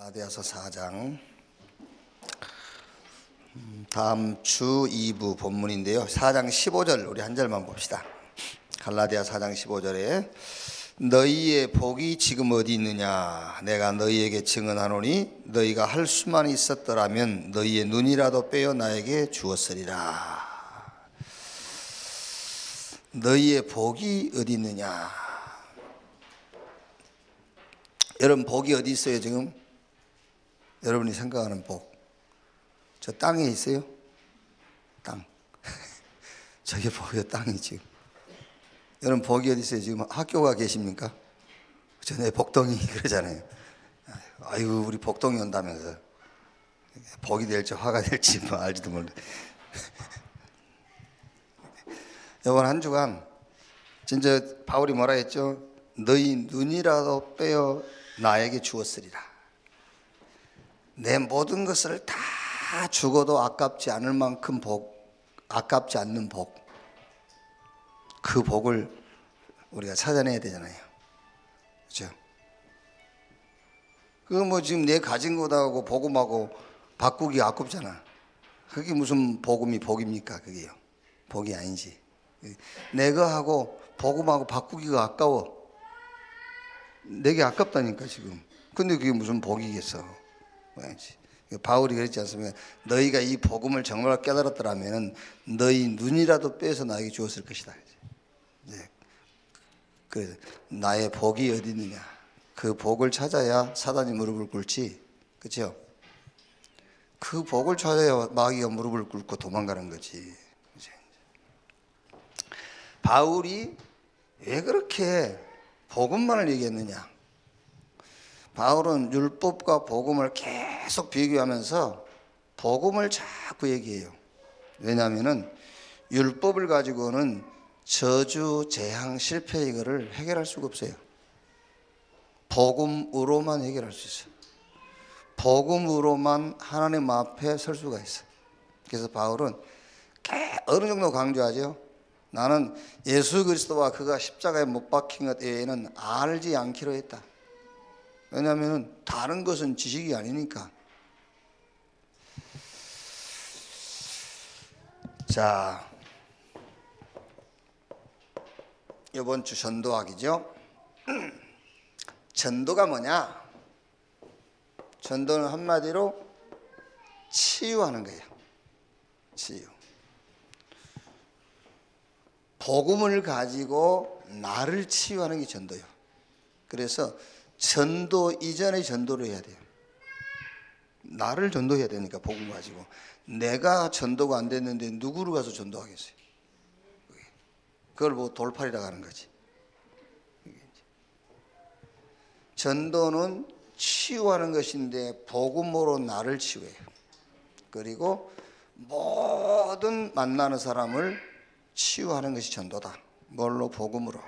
갈라디아서 4장 다음 주 2부 본문인데요. 4장 15절 우리 한 절만 봅시다. 갈라디아 4장 15절에 너희의 복이 지금 어디 있느냐? 내가 너희에게 증언하노니 너희가 할 수만 있었더라면 너희의 눈이라도 빼어 나에게 주었으리라. 너희의 복이 어디 있느냐? 여러분 복이 어디 있어요 지금? 여러분이 생각하는 복, 저 땅에 있어요? 땅. 저게 복이요, 땅이 지금. 여러분 복이 어디 있어요? 지금 학교가 계십니까? 전에 복덩이 그러잖아요. 아이고 우리 복덩이 온다면서 복이 될지 화가 될지 뭐 알지도 몰라. 이번 한 주간 진짜 바울이 뭐라 했죠? 너희 눈이라도 빼어 나에게 주었으리라. 내 모든 것을 다 죽어도 아깝지 않을 만큼 복, 아깝지 않는 복, 그 복을 우리가 찾아내야 되잖아요. 그렇죠? 그거 뭐 지금 내 가진 거하고 복음하고 바꾸기 아깝잖아. 그게 무슨 복입니까? 그게요. 복이 아니지. 내가 하고 복음하고 바꾸기가 아까워. 내게 아깝다니까 지금. 근데 그게 무슨 복이겠어? 바울이 그랬지 않습니까? 너희가 이 복음을 정말 깨달았더라면 너희 눈이라도 빼서 나에게 주었을 것이다. 그래서 나의 복이 어디 있느냐? 그 복을 찾아야 사단이 무릎을 꿇지, 그렇죠? 그 복을 찾아야 마귀가 무릎을 꿇고 도망가는 거지. 바울이 왜 그렇게 복음만을 얘기했느냐? 바울은 율법과 복음을 계속 비교하면서 복음을 자꾸 얘기해요. 왜냐하면 율법을 가지고는 저주, 재앙, 실패 이거를 해결할 수가 없어요. 복음으로만 해결할 수 있어요. 복음으로만 하나님 앞에 설 수가 있어요. 그래서 바울은 어느 정도 강조하죠. 나는 예수 그리스도와 그가 십자가에 못 박힌 것 외에는 알지 않기로 했다. 왜냐하면 다른 것은 지식이 아니니까. 자, 이번 주 전도학이죠. 전도가 뭐냐? 전도는 한마디로 치유하는 거예요. 치유. 복음을 가지고 나를 치유하는 게 전도예요. 그래서 전도 이전의 전도를 해야 돼요. 나를 전도해야 되니까 복음 가지고. 내가 전도가 안 됐는데 누구를 가서 전도하겠어요? 그걸 뭐 돌팔이라고 하는 거지. 전도는 치유하는 것인데 복음으로 나를 치유해요. 그리고 모든 만나는 사람을 치유하는 것이 전도다. 뭘로? 복음으로.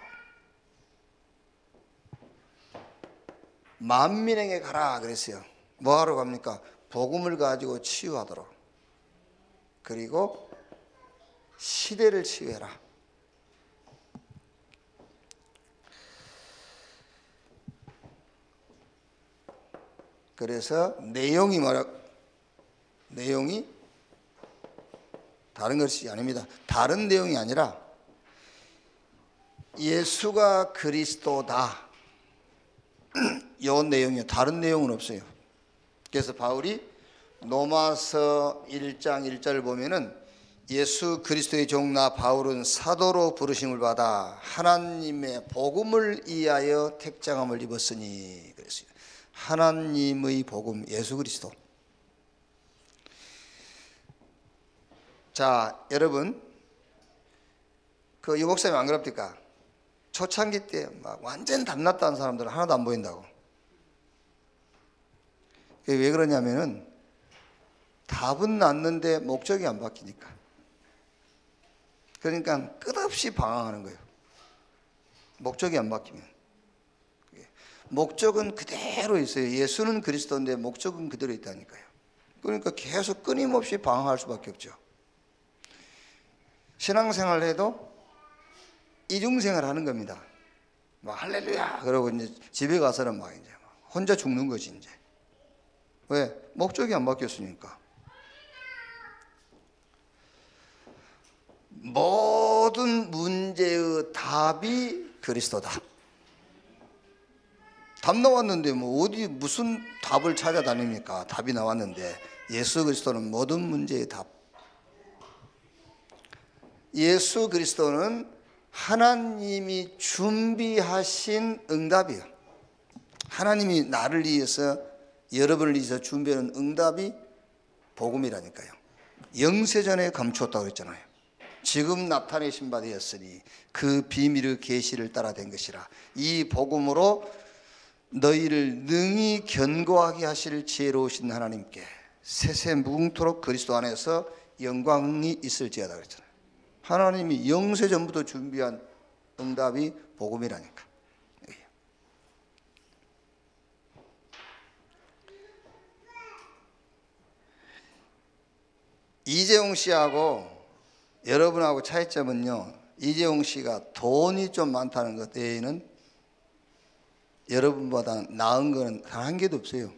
만민에게 가라 그랬어요. 뭐 하러 갑니까? 복음을 가지고 치유하도록. 그리고 시대를 치유해라. 그래서 내용이 내용이 다른 것이 아닙니다. 다른 내용이 아니라 예수가 그리스도다. 이 내용이요. 다른 내용은 없어요. 그래서 바울이 로마서 1장 1절을 보면은 예수 그리스도의 종 나 바울은 사도로 부르심을 받아 하나님의 복음을 위하여 택장함을 입었으니 그랬어요. 하나님의 복음, 예수 그리스도. 자, 여러분, 그 유 목사님 안 그럽니까? 초창기 때 막 완전 담났다는 사람들은 하나도 안 보인다고. 그게 왜 그러냐면은 답은 났는데 목적이 안 바뀌니까. 그러니까 끝없이 방황하는 거예요. 목적이 안 바뀌면. 목적은 그대로 있어요. 예수는 그리스도인데 목적은 그대로 있다니까요. 그러니까 계속 끊임없이 방황할 수밖에 없죠. 신앙생활을 해도 이중생활 하는 겁니다. 막 할렐루야 그러고 이제 집에 가서는 막 이제 혼자 죽는 거지 이제. 왜? 목적이 안 바뀌었으니까. 모든 문제의 답이 그리스도다. 답 나왔는데 뭐 어디 무슨 답을 찾아다닙니까? 답이 나왔는데 예수 그리스도는 모든 문제의 답. 예수 그리스도는 하나님이 준비하신 응답이에요. 하나님이 나를 위해서, 여러분을 위해서 준비하는 응답이 복음이라니까요. 영세전에 감추었다고 그랬잖아요. 지금 나타내신 바 되었으니 그 비밀의 계시를 따라 된 것이라. 이 복음으로 너희를 능히 견고하게 하실 지혜로우신 하나님께 세세 무궁토록 그리스도 안에서 영광이 있을지어다 그랬잖아요. 하나님이 영세전부터 준비한 응답이 복음이라니까. 이재용 씨하고 여러분하고 차이점은요, 이재용 씨가 돈이 좀 많다는 것 외에는 여러분보다 나은 거는 단 한 개도 없어요.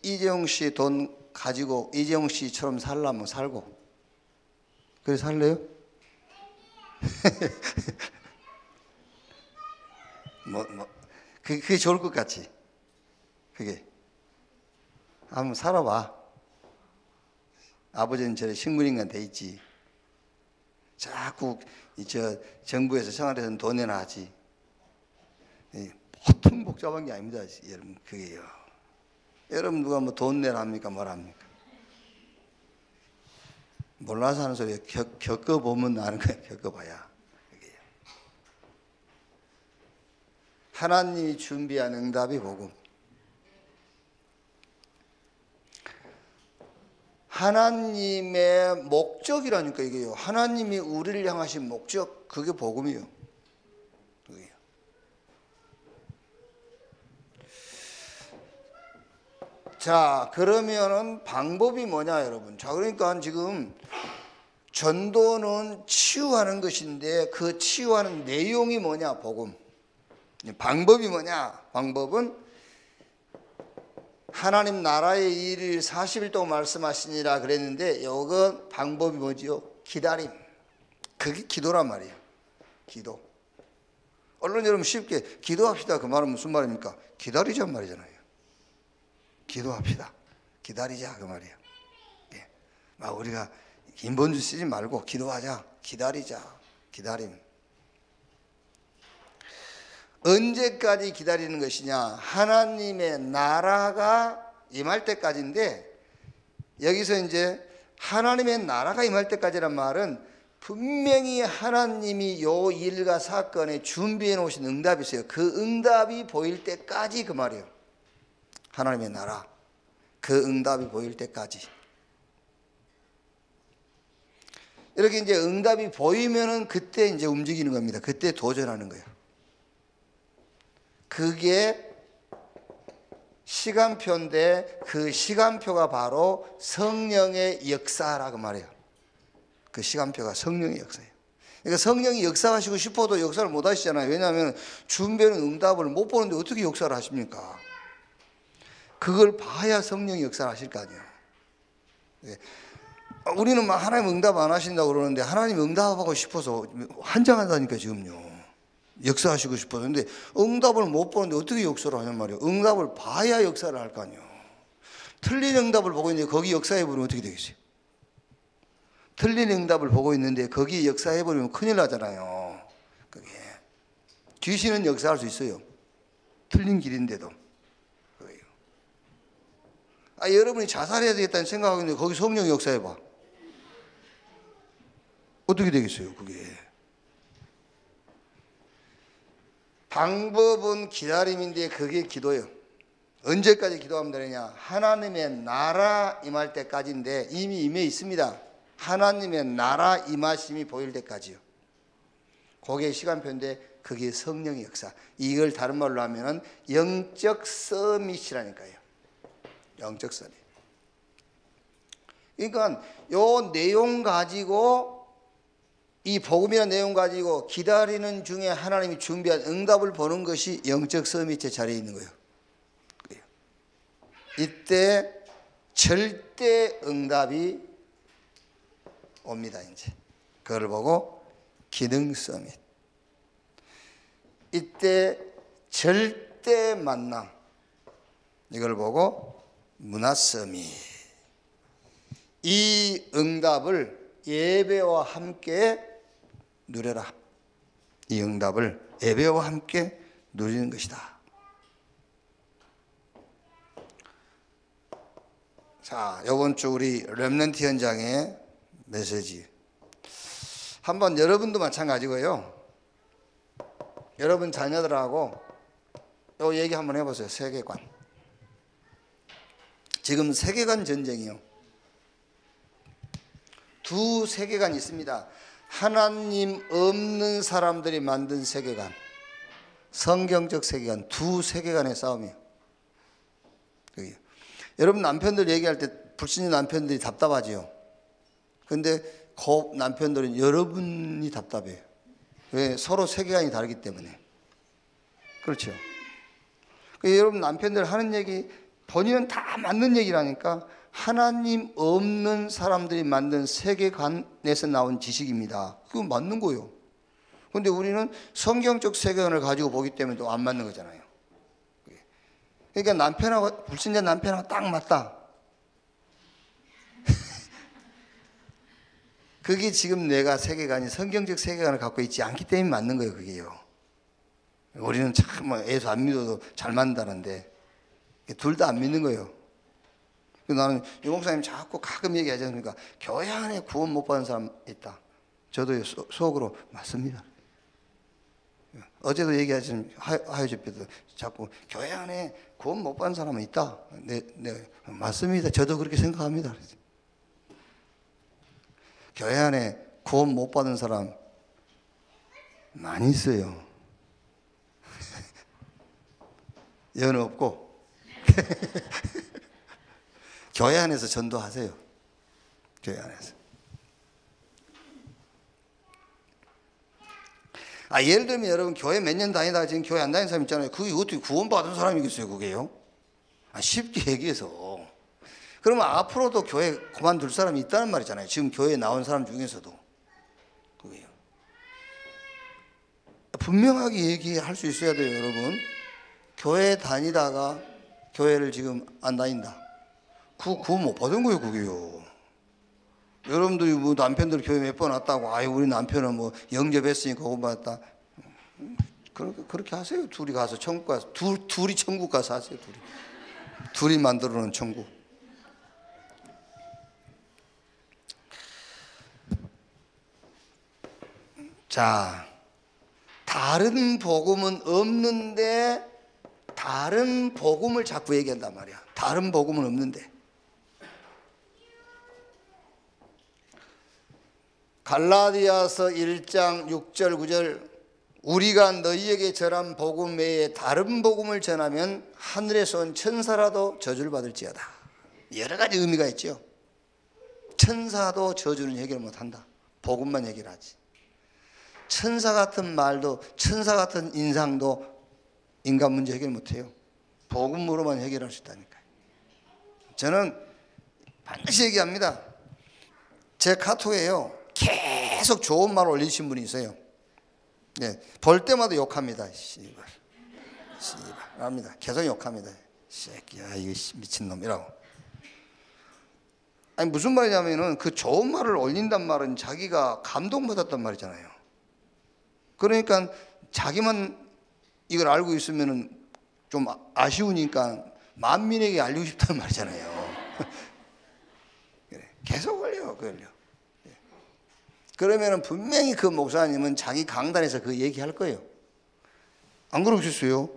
이재용 씨 돈 가지고 이재용 씨처럼 살려면 살고. 그래 살래요? 그게 좋을 것 같지? 그게. 한번 살아봐. 아버지는 저래 식물인간 돼 있지. 자꾸 정부에서 청와대에서는 돈 내나 하지. 보통 복잡한 게 아닙니다, 여러분. 그게요. 여러분 누가 뭐 돈 내라 합니까? 뭐라 합니까? 몰라서 하는 소리 겪어보면 아는 거야. 겪어봐야. 그게요. 하나님이 준비한 응답이 복음. 하나님의 목적이라니까 이게요. 하나님이 우리를 향하신 목적, 그게 복음이에요. 그게요. 자, 그러면은 방법이 뭐냐, 여러분? 자, 그러니까 지금 전도는 치유하는 것인데 그 치유하는 내용이 뭐냐, 복음. 방법이 뭐냐? 방법은 하나님 나라의 일을 40일 동안 말씀하시니라 그랬는데 이건 방법이 뭐지요? 기다림. 그게 기도란 말이에요. 기도. 얼른 여러분 쉽게 기도합시다 그 말은 무슨 말입니까? 기다리자는 말이잖아요. 기도합시다. 기다리자 그 말이에요. 예. 막 우리가 인본주 쓰지 말고 기도하자. 기다리자. 기다림. 언제까지 기다리는 것이냐? 하나님의 나라가 임할 때까지인데, 여기서 이제 하나님의 나라가 임할 때까지란 말은 분명히 하나님이 요 일과 사건에 준비해 놓으신 응답이 있어요. 그 응답이 보일 때까지 그 말이에요. 하나님의 나라, 그 응답이 보일 때까지. 이렇게 이제 응답이 보이면은 그때 이제 움직이는 겁니다. 그때 도전하는 거예요. 그게 시간표인데 그 시간표가 바로 성령의 역사라고 말해요. 그 시간표가 성령의 역사예요. 그러니까 성령이 역사하시고 싶어도 역사를 못 하시잖아요. 왜냐하면 준비하는 응답을 못 보는데 어떻게 역사를 하십니까? 그걸 봐야 성령이 역사를 하실 거 아니에요. 우리는 막 하나님 응답 안 하신다고 그러는데 하나님 응답하고 싶어서 환장한다니까 지금요. 역사하시고 싶어서. 근데 응답을 못 보는데 어떻게 역사를 하냔 말이에요. 응답을 봐야 역사를 할 거 아니에요. 틀린 응답을 보고 있는데 거기 역사해버리면 어떻게 되겠어요? 틀린 응답을 보고 있는데 거기 역사해버리면 큰일 나잖아요. 그게 귀신은 역사할 수 있어요. 틀린 길인데도. 그래요. 여러분이 자살해야 되겠다는 생각하고 있는데 거기 성령 역사해봐. 어떻게 되겠어요 그게? 방법은 기다림인데 그게 기도예요. 언제까지 기도하면 되느냐? 하나님의 나라 임할 때까지인데 이미 임해 있습니다. 하나님의 나라 임하심이 보일 때까지요. 그게 시간표인데 그게 성령의 역사. 이걸 다른 말로 하면은 영적 서밋이라니까요. 영적 서밋. 그러니까 요 내용 가지고, 이 복음이라는 내용 가지고 기다리는 중에 하나님이 준비한 응답을 보는 것이 영적 서밋의 자리에 있는 거예요. 이때 절대 응답이 옵니다. 이제 그걸 보고 기능 서밋. 이때 절대 만남, 이걸 보고 문화 서밋. 이 응답을 예배와 함께 누려라. 이 응답을 예배와 함께 누리는 것이다. 자, 이번 주 우리 렘넌트 현장의 메시지. 한번 여러분도 마찬가지고요. 여러분 자녀들하고 요 얘기 한번 해보세요. 세계관. 지금 세계관 전쟁이요. 두 세계관이 있습니다. 하나님 없는 사람들이 만든 세계관, 성경적 세계관, 두 세계관의 싸움이에요. 여러분 남편들 얘기할 때 불신자 남편들이 답답하지요. 근데 그 남편들은 여러분이 답답해요. 왜? 서로 세계관이 다르기 때문에. 그렇죠. 여러분 남편들 하는 얘기 본인은 다 맞는 얘기라니까 하나님 없는 사람들이 만든 세계관에서 나온 지식입니다. 그건 맞는 거예요. 근데 우리는 성경적 세계관을 가지고 보기 때문에 또 안 맞는 거잖아요. 그러니까 남편하고 불신자 남편하고 딱 맞다. 그게 지금 내가 세계관이 성경적 세계관을 갖고 있지 않기 때문에 맞는 거예요. 그게요. 우리는 참 예수 안 믿어도 잘 만든다는데 둘 다 안 믿는 거예요. 나는 유 목사님 자꾸 가끔 얘기하지 않습니까? 교회 안에 구원 못 받은 사람 있다. 저도 속으로 맞습니다. 어제도 얘기하신 하여집에도 자꾸 교회 안에 구원 못 받은 사람은 있다. 네, 맞습니다. 저도 그렇게 생각합니다. 교회 안에 구원 못 받은 사람 많이 있어요. 연 없고 교회 안에서 전도하세요. 교회 안에서. 예를 들면 여러분 교회 몇 년 다니다가 지금 교회 안 다니는 사람 있잖아요. 그게 어떻게 구원받은 사람이겠어요, 그게요? 쉽게 얘기해서. 그러면 앞으로도 교회 그만둘 사람이 있다는 말이잖아요. 지금 교회에 나온 사람 중에서도. 그게요. 분명하게 얘기할 수 있어야 돼요, 여러분. 교회 다니다가 교회를 지금 안 다닌다. 구원 못 받은 거예요, 그게요. 여러분들이 뭐 남편들 교회 몇 번 왔다고, 우리 남편은 뭐 영접했으니까 구원 받았다. 그렇게 하세요. 둘이 가서 천국 가서. 둘이 천국 가서 하세요, 둘이 만들어 놓은 천국. 자, 다른 복음은 없는데 다른 복음을 자꾸 얘기한단 말이야. 다른 복음은 없는데. 갈라디아서 1장 6절 9절 우리가 너희에게 전한 복음 외에 다른 복음을 전하면 하늘에서 온 천사라도 저주를 받을지어다. 여러 가지 의미가 있죠. 천사도 저주는 해결 못한다. 복음만 해결하지. 천사 같은 말도 천사 같은 인상도 인간 문제 해결 못해요. 복음으로만 해결할 수 있다니까요. 저는 반드시 얘기합니다. 제 카톡에요. 계속 좋은 말 올리신 분이 있어요. 네, 볼 때마다 욕합니다. 씨발 합니다. 계속 욕합니다. 새끼야, 이거 미친놈이라고. 무슨 말이냐면은 그 좋은 말을 올린단 말은 자기가 감동받았단 말이잖아요. 그러니까 자기만 이걸 알고 있으면은 좀 아쉬우니까 만민에게 알리고 싶다는 말이잖아요. 계속 올려, 그걸요. 그러면은 분명히 그 목사님은 자기 강단에서 그 얘기할 거예요. 안 그러겠어요?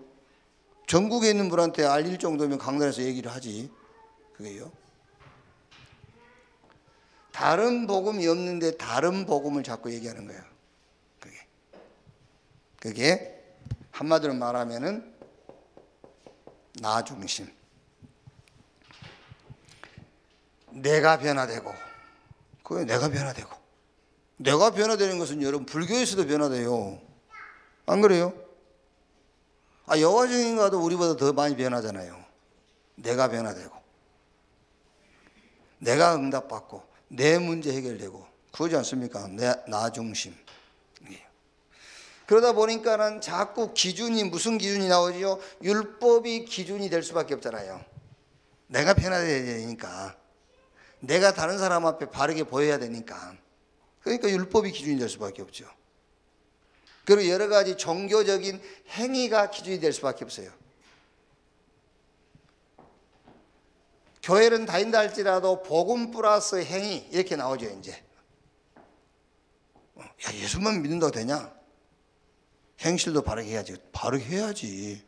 전국에 있는 분한테 알릴 정도면 강단에서 얘기를 하지. 그게요. 다른 복음이 없는데 다른 복음을 자꾸 얘기하는 거예요. 그게 한마디로 말하면은 나 중심. 내가 변화되고, 그게 내가 변화되고. 내가 변화되는 것은 여러분 불교에서도 변화돼요. 안 그래요? 여화정인가도 우리보다 더 많이 변하잖아요. 내가 변화되고 내가 응답받고 내 문제 해결되고 그러지 않습니까? 나 중심. 그러다 보니까는 자꾸 기준이 무슨 기준이 나오죠? 율법이 기준이 될 수밖에 없잖아요. 내가 변화되어야 되니까, 내가 다른 사람 앞에 바르게 보여야 되니까, 그러니까 율법이 기준이 될 수밖에 없죠. 그리고 여러 가지 종교적인 행위가 기준이 될 수밖에 없어요. 교회는 다닌다 할지라도 복음 플러스 행위 이렇게 나오죠. 이제 야, 예수만 믿는다고 되냐? 행실도 바르게 해야지. 바르게 해야지.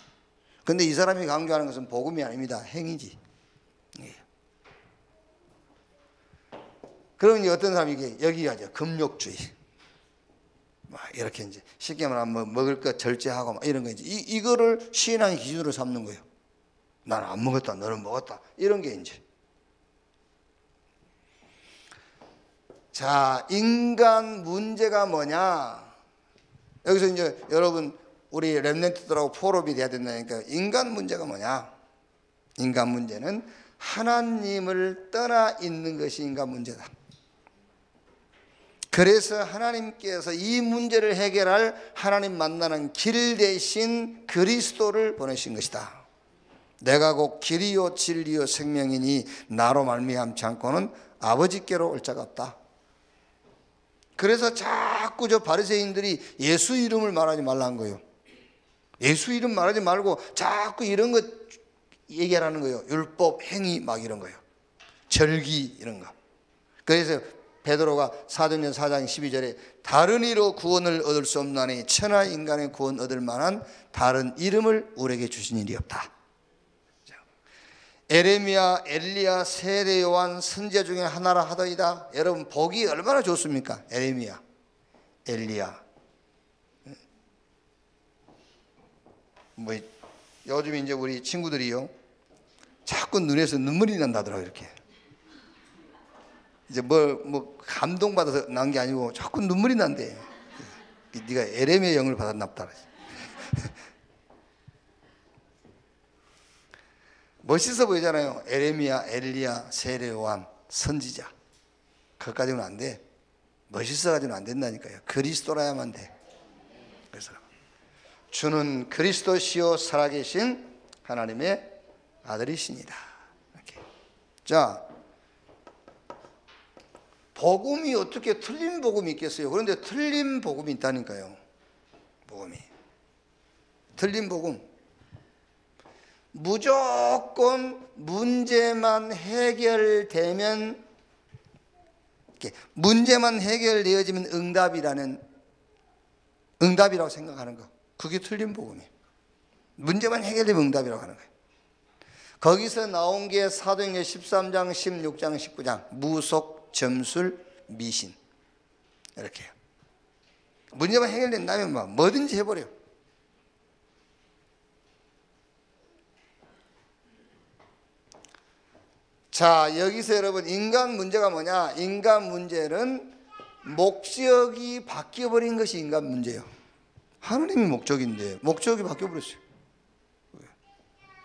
근데 이 사람이 강조하는 것은 복음이 아닙니다. 행위지. 예. 그러면 어떤 사람이 여기 가죠. 금욕주의. 이렇게 이제 쉽게 말하면 먹을 것 절제하고 이런 거 이제 이거를 신앙의 기준으로 삼는 거예요. 나는 안 먹었다, 너는 먹었다. 이런 게 이제. 자, 인간 문제가 뭐냐? 여기서 이제 여러분 우리 렘넌트들하고 포럼이 돼야 된다니까. 인간 문제가 뭐냐? 인간 문제는 하나님을 떠나 있는 것이 인간 문제다. 그래서 하나님께서 이 문제를 해결할 하나님 만나는 길 대신 그리스도를 보내신 것이다. 내가 곧 길이요 진리요 생명이니 나로 말미암지 않고는 아버지께로 올 자가 없다. 그래서 자꾸 저 바리새인들이 예수 이름을 말하지 말라는 거예요. 예수 이름 말하지 말고 자꾸 이런 것 얘기하라는 거예요. 율법, 행위 막 이런 거예요. 절기 이런 거. 그래서 베드로가 사도행전 4장 12절에 다른 이로 구원을 얻을 수 없나니 천하 인간의 구원 얻을 만한 다른 이름을 우리에게 주신 일이 없다. 에레미야, 엘리야, 세례 요한 선지자 중에 하나라 하더이다. 여러분 보기 얼마나 좋습니까? 에레미야, 엘리야. 뭐 요즘 이제 우리 친구들이요 자꾸 눈에서 눈물이 난다더라고요. 이렇게 이제 뭐 감동받아서 난 게 아니고 자꾸 눈물이 난대. 네가 에레미야 영을 받았나 보다. 멋있어 보이잖아요. 에레미야, 엘리야, 세례 요한, 선지자. 그것까지는 안 돼. 멋있어가지고는 안 된다니까요. 그리스도라야만 돼. 그래서 주는 그리스도시요 살아계신 하나님의 아들이시니다. 이렇게. 자, 복음이 어떻게 틀린 복음이 있겠어요? 그런데 틀린 복음이 있다니까요. 복음이. 틀린 복음. 무조건 문제만 해결되면, 문제만 해결되어지면 응답이라고 생각하는 거. 그게 틀린 복음이에요. 문제만 해결되면 응답이라고 하는 거예요. 거기서 나온 게 사도행전 13장, 16장, 19장. 무속, 점술, 미신. 이렇게요. 문제만 해결된다면 뭐든지 해버려요. 자, 여기서 여러분 인간 문제가 뭐냐? 인간 문제는 목적이 바뀌어버린 것이 인간 문제예요. 하나님이 목적인데 목적이 바뀌어버렸어요.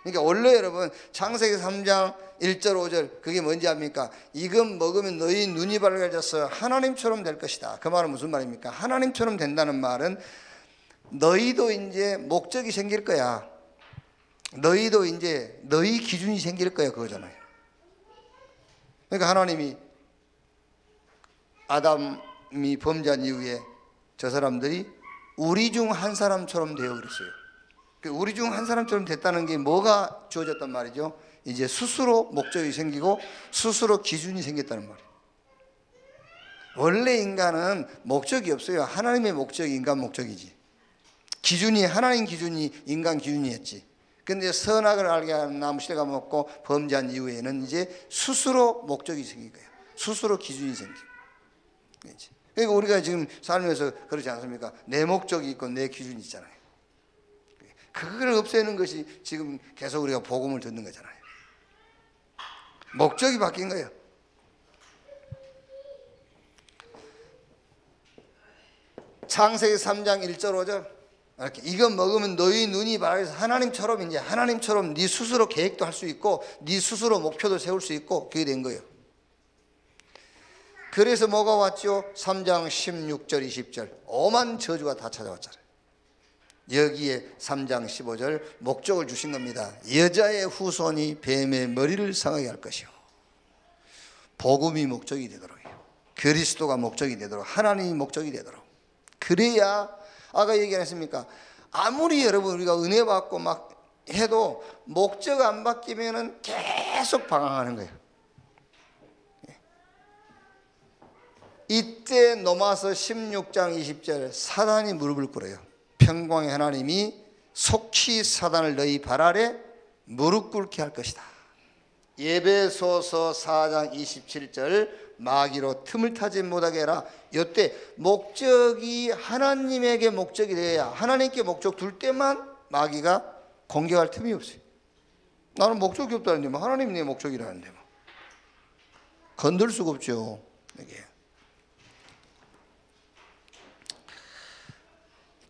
그러니까 원래 여러분 창세기 3장 1절 5절 그게 뭔지 압니까? 이건 먹으면 너희 눈이 밝아져서 하나님처럼 될 것이다. 그 말은 무슨 말입니까? 하나님처럼 된다는 말은 너희도 이제 목적이 생길 거야. 너희도 이제 너희 기준이 생길 거야. 그거잖아요. 그러니까 하나님이 아담이 범죄한 이후에 저 사람들이 우리 중 한 사람처럼 되어 그랬어요. 우리 중 한 사람처럼 됐다는 게 뭐가 주어졌단 말이죠? 이제 스스로 목적이 생기고 스스로 기준이 생겼다는 말이에요. 원래 인간은 목적이 없어요. 하나님의 목적이 인간 목적이지. 기준이 하나님 기준이 인간 기준이었지. 근데 선악을 알게 하는 나무 씨가 먹고 범죄한 이후에는 이제 스스로 목적이 생긴 거예요. 스스로 기준이 생기고. 그러니까 우리가 지금 살면서 그렇지 않습니까? 내 목적이 있고 내 기준이 있잖아요. 그걸 없애는 것이 지금 계속 우리가 복음을 듣는 거잖아요. 목적이 바뀐 거예요. 창세기 3장 1절 5절 이렇게 이거 먹으면 너희 눈이 밝아서 하나님처럼 이제 하나님처럼 네 스스로 계획도 할 수 있고 네 스스로 목표도 세울 수 있고 그게 된 거예요. 그래서 뭐가 왔죠? 3장 16절 20절 엄한 저주가 다 찾아왔잖아요. 여기에 3장 15절 목적을 주신 겁니다. 여자의 후손이 뱀의 머리를 상하게 할 것이요. 복음이 목적이 되도록요. 그리스도가 목적이 되도록 하나님이 목적이 되도록. 그래야 아까 얘기 안 했습니까? 아무리 여러분 우리가 은혜 받고 막 해도 목적 안 바뀌면은 계속 방황하는 거예요. 이때 넘어서 16장 20절 사단이 무릎을 꿇어요. 평강의 하나님이 속히 사단을 너희 발 아래 무릎 꿇게 할 것이다. 에베소서 4장 27절 마귀로 틈을 타지 못하게 해라. 이때 목적이 하나님에게 목적이 돼야 하나님께 목적 둘 때만 마귀가 공격할 틈이 없어요. 나는 목적이 없다는데 뭐 하나님이 내 목적이라는데 뭐 건들 수가 없죠. 이게.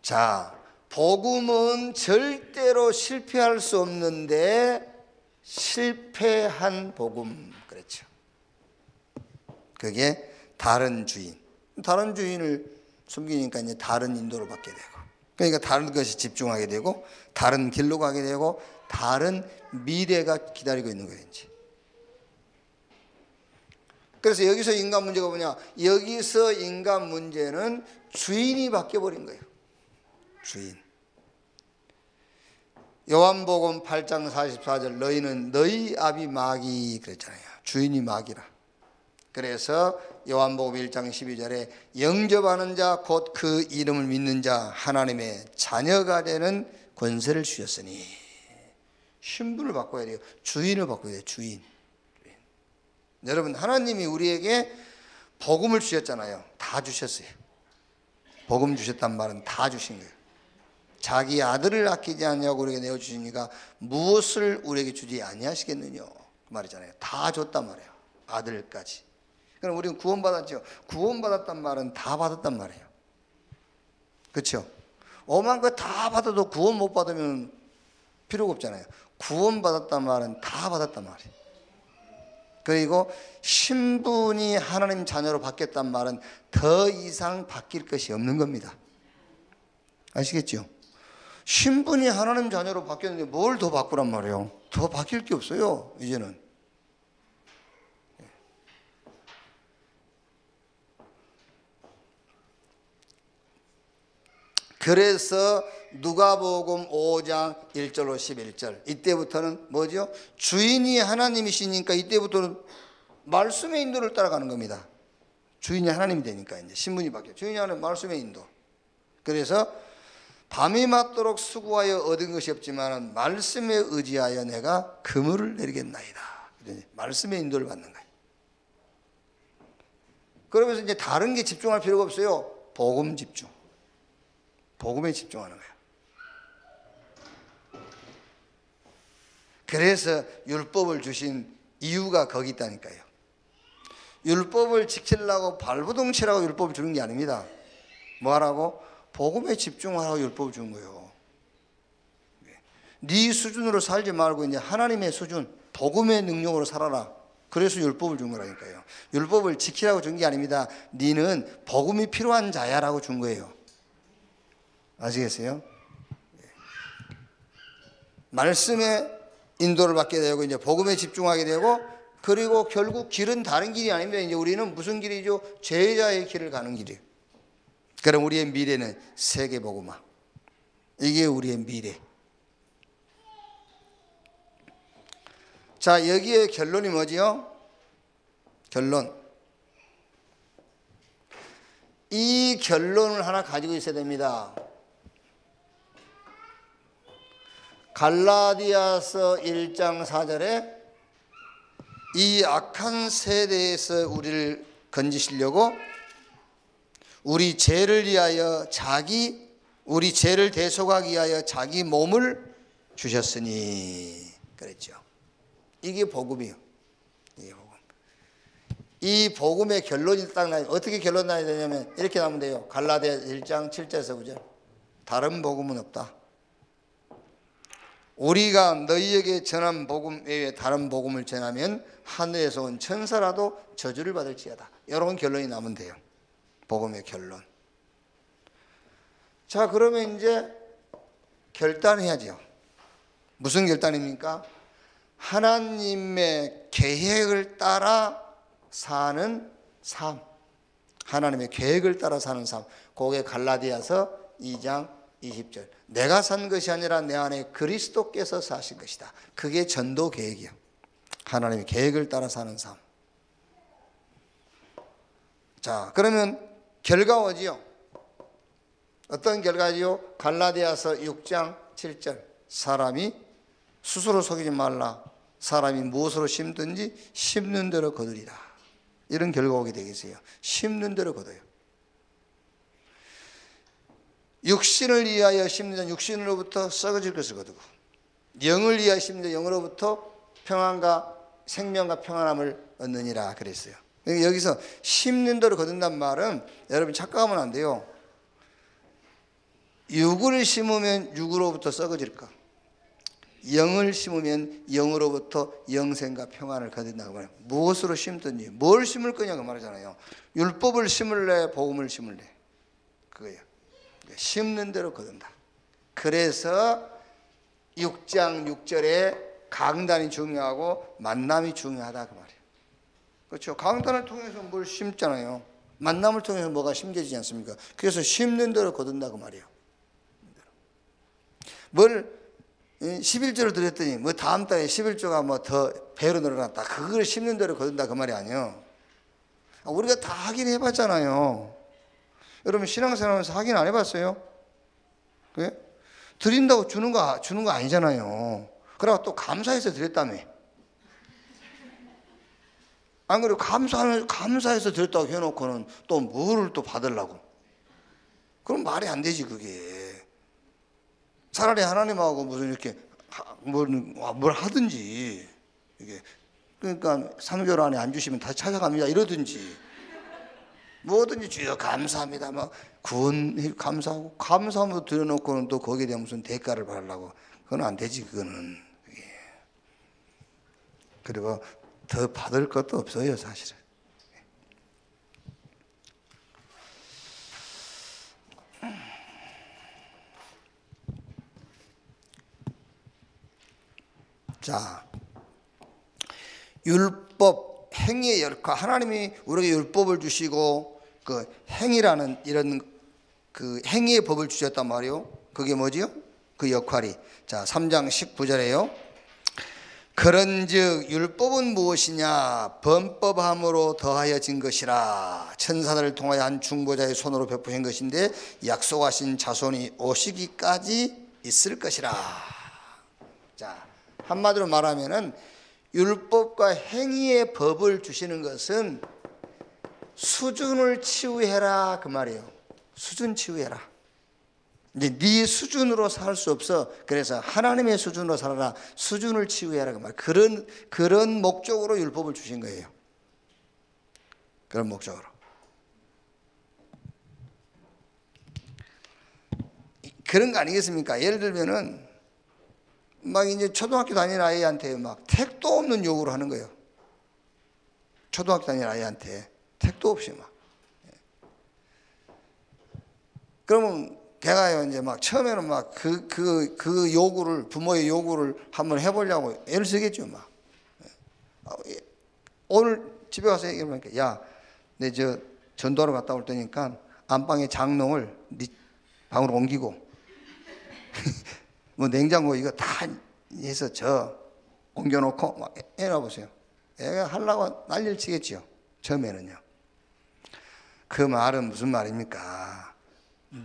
자, 복음은 절대로 실패할 수 없는데 실패한 복음 그렇죠. 그게 다른 주인. 다른 주인을 숨기니까 이제 다른 인도를 받게 되고, 그러니까 다른 것이 집중하게 되고, 다른 길로 가게 되고, 다른 미래가 기다리고 있는 거예요. 이제. 그래서 여기서 인간 문제가 뭐냐? 여기서 인간 문제는 주인이 바뀌어버린 거예요. 주인. 요한복음 8장 44절 너희는 너희 아비 마귀 그랬잖아요. 주인이 마귀라. 그래서 요한복음 1장 12절에 영접하는 자 곧 그 이름을 믿는 자 하나님의 자녀가 되는 권세를 주셨으니 신분을 바꿔야 돼요. 주인을 바꿔야 돼요. 주인. 여러분 하나님이 우리에게 복음을 주셨잖아요. 다 주셨어요. 복음 주셨단 말은 다 주신 거예요. 자기 아들을 아끼지 않냐고 우리에게 내어주시니까 무엇을 우리에게 주지 아니하시겠느냐 그 말이잖아요. 다 줬단 말이에요. 아들까지. 그럼 우리는 구원받았죠. 구원받았단 말은 다 받았단 말이에요. 그렇죠? 오만 거 다 받아도 구원 못 받으면 필요가 없잖아요. 구원받았단 말은 다 받았단 말이에요. 그리고 신분이 하나님 자녀로 바뀌었단 말은 더 이상 바뀔 것이 없는 겁니다. 아시겠죠? 신분이 하나님 자녀로 바뀌었는데 뭘 더 바꾸란 말이에요. 더 바뀔 게 없어요. 이제는. 그래서 누가복음 5장 1절로 11절 이때부터는 뭐죠? 주인이 하나님이시니까 이때부터는 말씀의 인도를 따라가는 겁니다. 주인이 하나님이 되니까 이제 신분이 바뀌어요. 주인이 하는 말씀의 인도. 그래서 밤이 맞도록 수고하여 얻은 것이 없지만 말씀에 의지하여 내가 그물을 내리겠나이다. 말씀의 인도를 받는 거예요. 그러면서 이제 다른 게 집중할 필요가 없어요. 복음 집중. 복음에 집중하는 거예요. 그래서 율법을 주신 이유가 거기 있다니까요. 율법을 지키려고 발부동치라고 율법을 주는 게 아닙니다. 뭐하라고? 복음에 집중하라고 율법을 준 거예요. 네 수준으로 살지 말고 이제 하나님의 수준, 복음의 능력으로 살아라. 그래서 율법을 준 거라니까요. 율법을 지키라고 준 게 아닙니다. 네는 복음이 필요한 자야라고 준 거예요. 아시겠어요? 말씀의 인도를 받게 되고 이제 복음에 집중하게 되고 그리고 결국 길은 다른 길이 아닙니다. 이제 우리는 무슨 길이죠? 제자의 길을 가는 길이에요. 그럼 우리의 미래는 세계 복음화. 이게 우리의 미래. 자, 여기에 결론이 뭐지요? 결론. 이 결론을 하나 가지고 있어야 됩니다. 갈라디아서 1장 4절에 이 악한 세대에서 우리를 건지시려고 우리 죄를 위하여 우리 죄를 대속하기 위하여 자기 몸을 주셨으니 그랬죠. 이게 복음이에요. 이게 복음. 이 복음의 결론이 딱 나요. 어떻게 결론 나야 되냐면 이렇게 나오면 돼요. 갈라디아 1장 7절에서 9절. 다른 복음은 없다. 우리가 너희에게 전한 복음 외에 다른 복음을 전하면 하늘에서 온 천사라도 저주를 받을지어다. 이런 결론이 나면 돼요. 복음의 결론. 자, 그러면 이제 결단해야죠. 무슨 결단입니까? 하나님의 계획을 따라 사는 삶. 하나님의 계획을 따라 사는 삶. 그게 갈라디아서 2장 20절. 내가 산 것이 아니라 내 안에 그리스도께서 사신 것이다. 그게 전도 계획이요. 하나님의 계획을 따라 사는 삶. 자, 그러면 결과어지요. 어떤 결과지요? 갈라디아서 6장 7절. 사람이 스스로 속이지 말라. 사람이 무엇으로 심든지 심는 대로 거두리라. 이런 결과 오게 되겠어요. 심는 대로 거둬요. 육신을 위하여 심는 자는 육신으로부터 썩어질 것을 거두고, 영을 위하여 심는 자는 영으로부터 평안과 생명과 평안함을 얻느니라 그랬어요. 여기서 심는 대로 거둔단 말은 여러분 착각하면 안 돼요. 육을 심으면 육으로부터 썩어질까? 영을 심으면 영으로부터 영생과 평안을 거둔다고 말해요. 무엇으로 심든지 뭘 심을 거냐고 말하잖아요. 율법을 심을래, 복음을 심을래, 그거예요. 심는 대로 거둔다. 그래서 6장 6절에 강단이 중요하고 만남이 중요하다 그 말이에요. 그렇죠. 강단을 통해서 뭘 심잖아요. 만남을 통해서 뭐가 심겨지지 않습니까? 그래서 심는 대로 거둔다 그 말이에요. 뭘 11조를 드렸더니 뭐 다음 달에 11조가 뭐 더 배로 늘어났다. 그걸 심는 대로 거둔다 그 말이 아니에요. 우리가 다 확인해 봤잖아요. 여러분 신앙생활하면서 확인 안 해봤어요? 그래? 드린다고 주는 거 아니잖아요. 그러고 또 감사해서 드렸다며. 안 그래요? 감사해서 드렸다고 해놓고는 또 뭐를 또 받으려고. 그럼 말이 안 되지 그게. 차라리 하나님하고 무슨 이렇게 뭘 하든지, 이게 그러니까 3개월 안에 안 주시면 다시 찾아갑니다 이러든지, 뭐든지 주여 감사합니다 막 구원 감사하고 감사하면서 드려놓고는 또 거기에 대한 무슨 대가를 바라려고, 그건 안 되지 그거는. 그리고 더 받을 것도 없어요 사실은. 자, 율법, 행위의 역할. 하나님이 우리에게 율법을 주시고 그 행위라는 이런 그 행위의 법을 주셨단 말이에요. 그게 뭐지요? 그 역할이. 자, 3장 19절에요. 그런즉 율법은 무엇이냐? 범법함으로 더하여진 것이라. 천사들을 통하여 한 중보자의 손으로 베푸신 것인데 약속하신 자손이 오시기까지 있을 것이라. 자, 한마디로 말하면은 율법과 행위의 법을 주시는 것은 수준을 치유해라 그 말이에요. 수준 치유해라. 이제 네 수준으로 살 수 없어. 그래서 하나님의 수준으로 살아라. 수준을 치유해라 그 말. 그런 목적으로 율법을 주신 거예요. 그런 목적으로. 그런 거 아니겠습니까? 예를 들면은 막 이제 초등학교 다니는 아이한테 막 택도 없는 요구를 하는 거예요. 초등학교 다니는 아이한테 택도 없이 막. 그러면 걔가 이제 막 처음에는 막 그 요구를, 부모의 요구를 한번 해보려고 애를 쓰겠죠 막. 오늘 집에 가서 얘기하니까 야, 내 저 전도하러 갔다 올 테니까 안방에 장롱을 네 방으로 옮기고 뭐 냉장고 이거 다 해서 옮겨놓고 막 해놔보세요. 애가 하려고 난리를 치겠죠. 처음에는요. 그 말은 무슨 말입니까?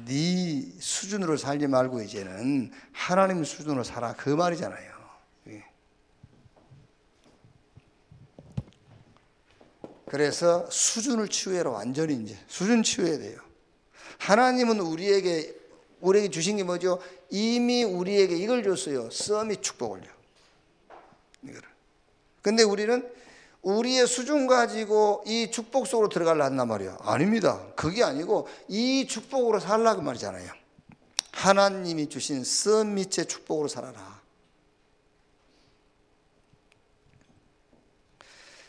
네 수준으로 살지 말고 이제는 하나님 수준으로 살아 그 말이잖아요. 그래서 수준을 치유해라. 완전히 이제 수준 치유해야 돼요. 하나님은 우리에게 주신 게 뭐죠? 이미 우리에게 이걸 줬어요. 썸이 축복을요. 이거를. 근데 우리는 우리의 수준 가지고 이 축복 속으로 들어가려 한단 말이에요. 아닙니다. 그게 아니고 이 축복으로 살라 그 말이잖아요. 하나님이 주신 선미의 축복으로 살아라.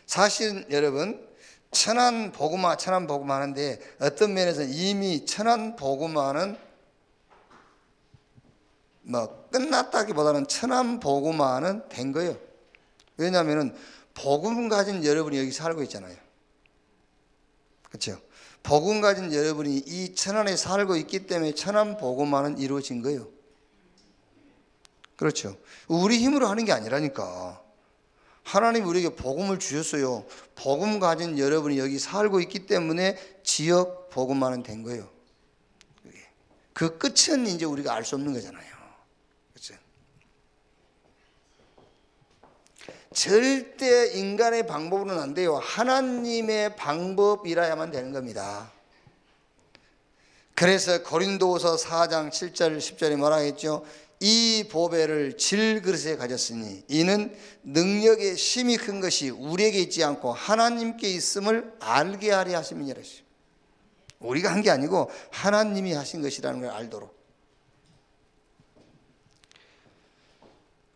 사실 여러분, 천안 복음화 하는데 어떤 면에서는 이미 천안 복음화는 끝났다기보다는 천안 복음화는 된 거예요. 왜냐하면 복음 가진 여러분이 여기 살고 있잖아요. 그렇죠? 복음 가진 여러분이 이 천안에 살고 있기 때문에 천안 복음화는 이루어진 거예요. 그렇죠? 우리 힘으로 하는 게 아니라니까. 하나님 우리에게 복음을 주셨어요. 복음 가진 여러분이 여기 살고 있기 때문에 지역 복음화는 된 거예요. 그 끝은 이제 우리가 알 수 없는 거잖아요. 그렇죠? 절대 인간의 방법으로는 안 돼요. 하나님의 방법이라야만 되는 겁니다. 그래서 고린도후서 4장 7절 10절에 뭐라 했죠? 이 보배를 질그릇에 가졌으니 이는 능력의 심히 큰 것이 우리에게 있지 않고 하나님께 있음을 알게 하려 하심이니라. 우리가 한 게 아니고 하나님이 하신 것이라는 걸 알도록.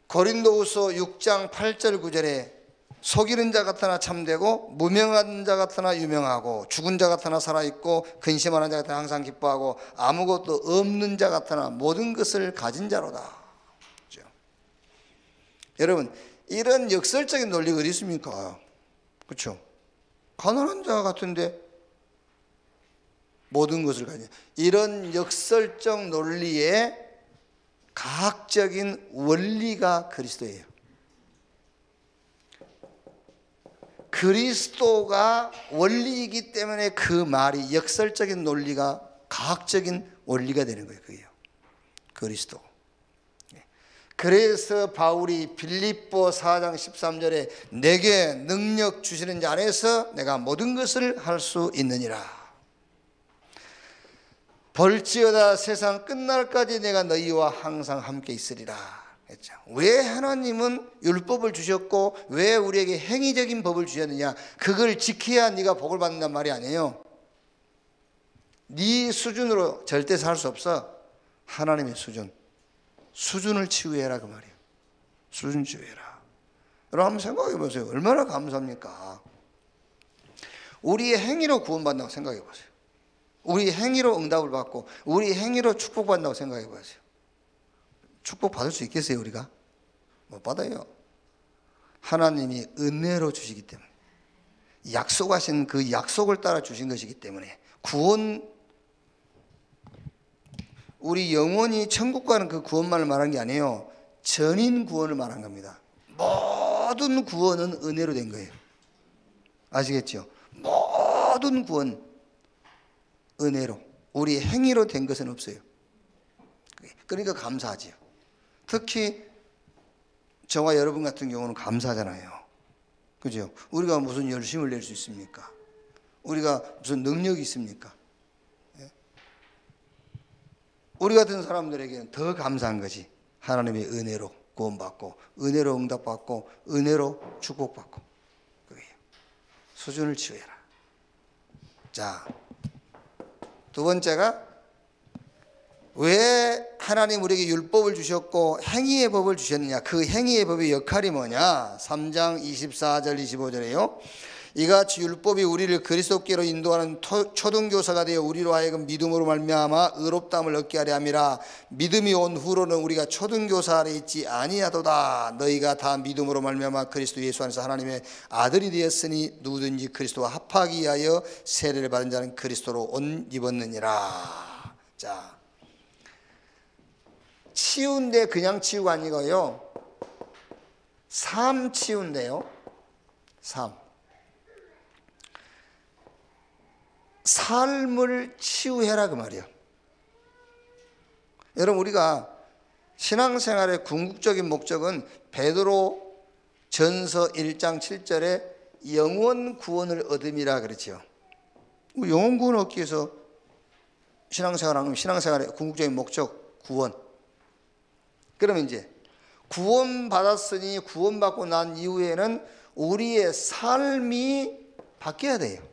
고린도후서 6장 8절 9절에 속이는 자 같으나 참되고 무명한 자 같으나 유명하고 죽은 자 같으나 살아있고 근심하는 자 같으나 항상 기뻐하고 아무것도 없는 자 같으나 모든 것을 가진 자로다. 그렇죠? 여러분, 이런 역설적인 논리가 어디 있습니까? 그렇죠? 가난한 자 같은데 모든 것을 가진, 이런 역설적 논리의 과학적인 원리가 그리스도예요. 그리스도가 원리이기 때문에 그 말이 역설적인 논리가 과학적인 원리가 되는 거예요. 그게요. 그리스도. 그래서 바울이 빌립보 4장 13절에 내게 능력 주시는 자 안에서 내가 모든 것을 할 수 있느니라. 볼지어다 세상 끝날까지 내가 너희와 항상 함께 있으리라. 했죠. 왜 하나님은 율법을 주셨고 왜 우리에게 행위적인 법을 주셨느냐? 그걸 지켜야 네가 복을 받는단 말이 아니에요. 네 수준으로 절대 살 수 없어. 하나님의 수준을 치유해라 그 말이에요. 수준 치유해라. 여러분 한번 생각해 보세요. 얼마나 감사합니까? 우리의 행위로 구원받는다고 생각해 보세요. 우리 행위로 응답을 받고 우리 행위로 축복받는다고 생각해 보세요. 축복 받을 수 있겠어요 우리가? 못 받아요. 하나님이 은혜로 주시기 때문에, 약속하신 그 약속을 따라 주신 것이기 때문에, 구원, 우리 영혼이 천국 가는 그 구원만을 말한 게 아니에요. 전인 구원을 말한 겁니다. 모든 구원은 은혜로 된 거예요. 아시겠죠? 모든 구원 은혜로, 우리 행위로 된 것은 없어요. 그러니까 감사하지요. 특히 저와 여러분 같은 경우는 감사하잖아요. 그죠? 우리가 무슨 열심을 낼 수 있습니까? 우리가 무슨 능력이 있습니까? 예? 우리 같은 사람들에게는 더 감사한 것이 하나님의 은혜로 구원받고 은혜로 응답받고 은혜로 축복받고, 그게요. 수준을 치유해라. 자, 두 번째가 왜 하나님 우리에게 율법을 주셨고 행위의 법을 주셨느냐? 그 행위의 법의 역할이 뭐냐? 3장 24절 25절에요. 이같이 율법이 우리를 그리스도께로 인도하는 초등교사가 되어 우리로 하여금 믿음으로 말미암아 의롭다함을 얻게 하려 함이라. 믿음이 온 후로는 우리가 초등교사 아래 있지 아니하도다. 너희가 다 믿음으로 말미암아 그리스도 예수 안에서 하나님의 아들이 되었으니 누구든지 그리스도와 합하기 위하여 세례를 받은 자는 그리스도로 옷 입었느니라. 자, 치유인데 그냥 치유가 아니고요, 삶 치유인데요. 삶을 치유해라 그 말이에요. 여러분, 우리가 신앙생활의 궁극적인 목적은 베드로 전서 1장 7절에 영원 구원을 얻음이라 그랬죠. 영원 구원을 얻기 위해서 신앙생활하면 신앙생활의 궁극적인 목적 구원. 그러면 이제 구원받았으니 구원받고 난 이후에는 우리의 삶이 바뀌어야 돼요.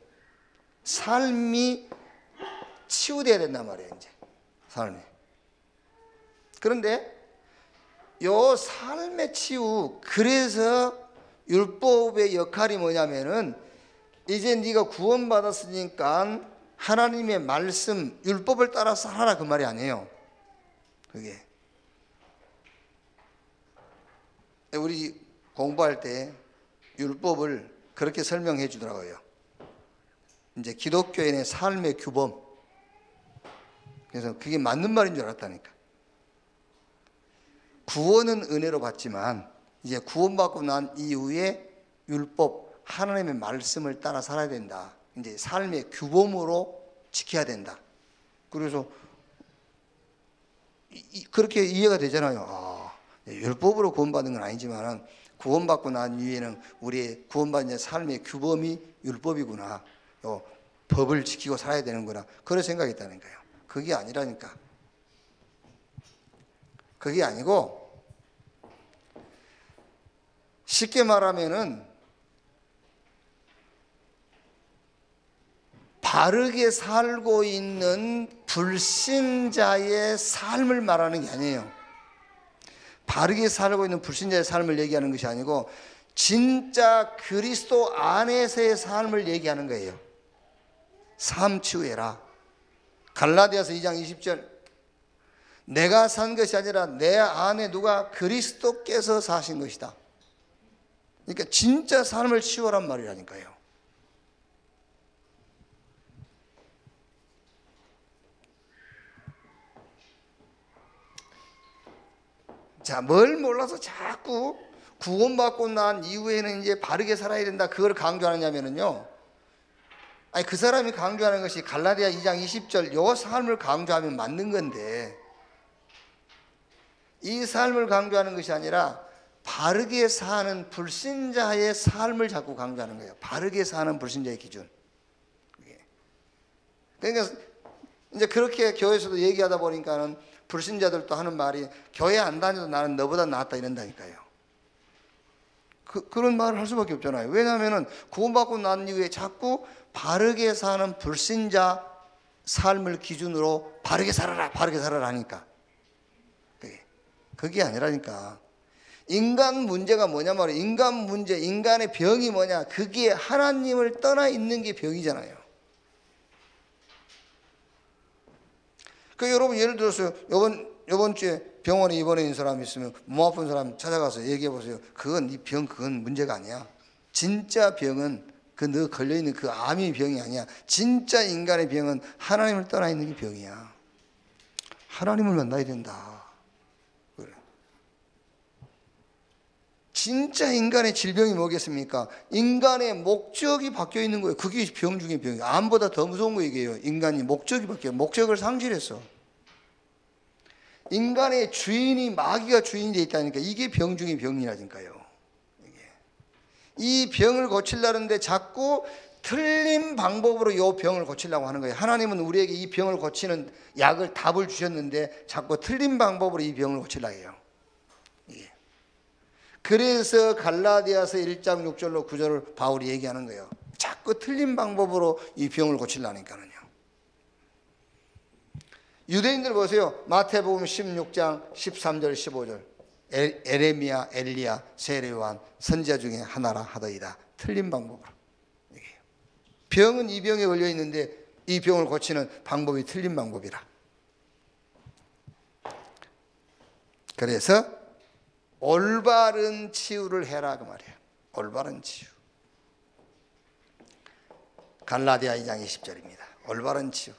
삶이 치유돼야 된단 말이에요. 이제 삶이. 그런데 요 삶의 치유, 그래서 율법의 역할이 뭐냐면은 이제 네가 구원받았으니까 하나님의 말씀, 율법을 따라 살아라 그 말이 아니에요. 그게 우리 공부할 때 율법을 그렇게 설명해 주더라고요. 이제 기독교인의 삶의 규범. 그래서 그게 맞는 말인 줄 알았다니까. 구원은 은혜로 받지만 이제 구원받고 난 이후에 율법, 하나님의 말씀을 따라 살아야 된다. 이제 삶의 규범으로 지켜야 된다. 그래서 그렇게 이해가 되잖아요. 율법으로 구원받은 건 아니지만 구원받고 난 이후에는 우리의 구원받은 삶의 규범이 율법이구나. 법을 지키고 살아야 되는구나. 그런 생각이 있다는 거예요. 그게 아니라니까. 그게 아니고 쉽게 말하면은 바르게 살고 있는 불신자의 삶을 말하는 게 아니에요. 바르게 살고 있는 불신자의 삶을 얘기하는 것이 아니고 진짜 그리스도 안에서의 삶을 얘기하는 거예요. 삶 치유해라. 갈라디아서 2장 20절, 내가 산 것이 아니라 내 안에 누가 그리스도께서 사신 것이다. 그러니까 진짜 삶을 치유하란 말이라니까요. 자, 뭘 몰라서 자꾸 구원받고 난 이후에는 이제 바르게 살아야 된다, 그걸 강조하느냐면요, 아니 그 사람이 강조하는 것이 갈라디아 2장 20절 요 삶을 강조하면 맞는 건데, 이 삶을 강조하는 것이 아니라 바르게 사는 불신자의 삶을 자꾸 강조하는 거예요. 바르게 사는 불신자의 기준. 그러니까 이제 그렇게 교회에서도 얘기하다 보니까는 불신자들도 하는 말이 교회 안 다녀도 나는 너보다 낫다 이런다니까요. 그런 말을 할 수밖에 없잖아요. 왜냐하면 구원받고 난 이후에 자꾸 바르게 사는 불신자 삶을 기준으로 바르게 살아라, 바르게 살아라 하니까. 그게 아니라니까. 인간 문제가 뭐냐 말이에요. 인간 문제, 인간의 병이 뭐냐, 그게 하나님을 떠나 있는 게 병이잖아요. 그 여러분 예를 들어서 요번 주에 병원에 입원해 있는 사람이 있으면 몸 아픈 사람 찾아가서 얘기해 보세요. 그건 이 병, 그건 문제가 아니야. 진짜 병은 그 너 걸려 있는 그 암이 병이 아니야. 진짜 인간의 병은 하나님을 떠나 있는 게 병이야. 하나님을 만나야 된다. 그래. 진짜 인간의 질병이 뭐겠습니까? 인간의 목적이 바뀌어 있는 거예요. 그게 병 중에 병이에요. 암보다 더 무서운 거 이게요. 인간이 목적이 바뀌어요. 목적을 상실했어. 인간의 주인이 마귀가 주인이 돼 있다니까. 이게 병 중에 병이라니까요. 이 병을 고치려는데 자꾸 틀린 방법으로 이 병을 고치려고 하는 거예요. 하나님은 우리에게 이 병을 고치는 약을, 답을 주셨는데 자꾸 틀린 방법으로 이 병을 고치려고 해요. 그래서 갈라디아서 1장 6절로 9절을 바울이 얘기하는 거예요. 자꾸 틀린 방법으로 이 병을 고치려니까는요. 유대인들 보세요. 마태복음 16장 13절 15절. 에레미야, 엘리야, 세례요한 선지자 중에 하나라 하더이다. 틀린 방법으로. 병은 이 병에 걸려 있는데 이 병을 고치는 방법이 틀린 방법이라. 그래서 올바른 치유를 해라 그 말이에요. 올바른 치유. 갈라디아 2장 20절입니다. 올바른 치유.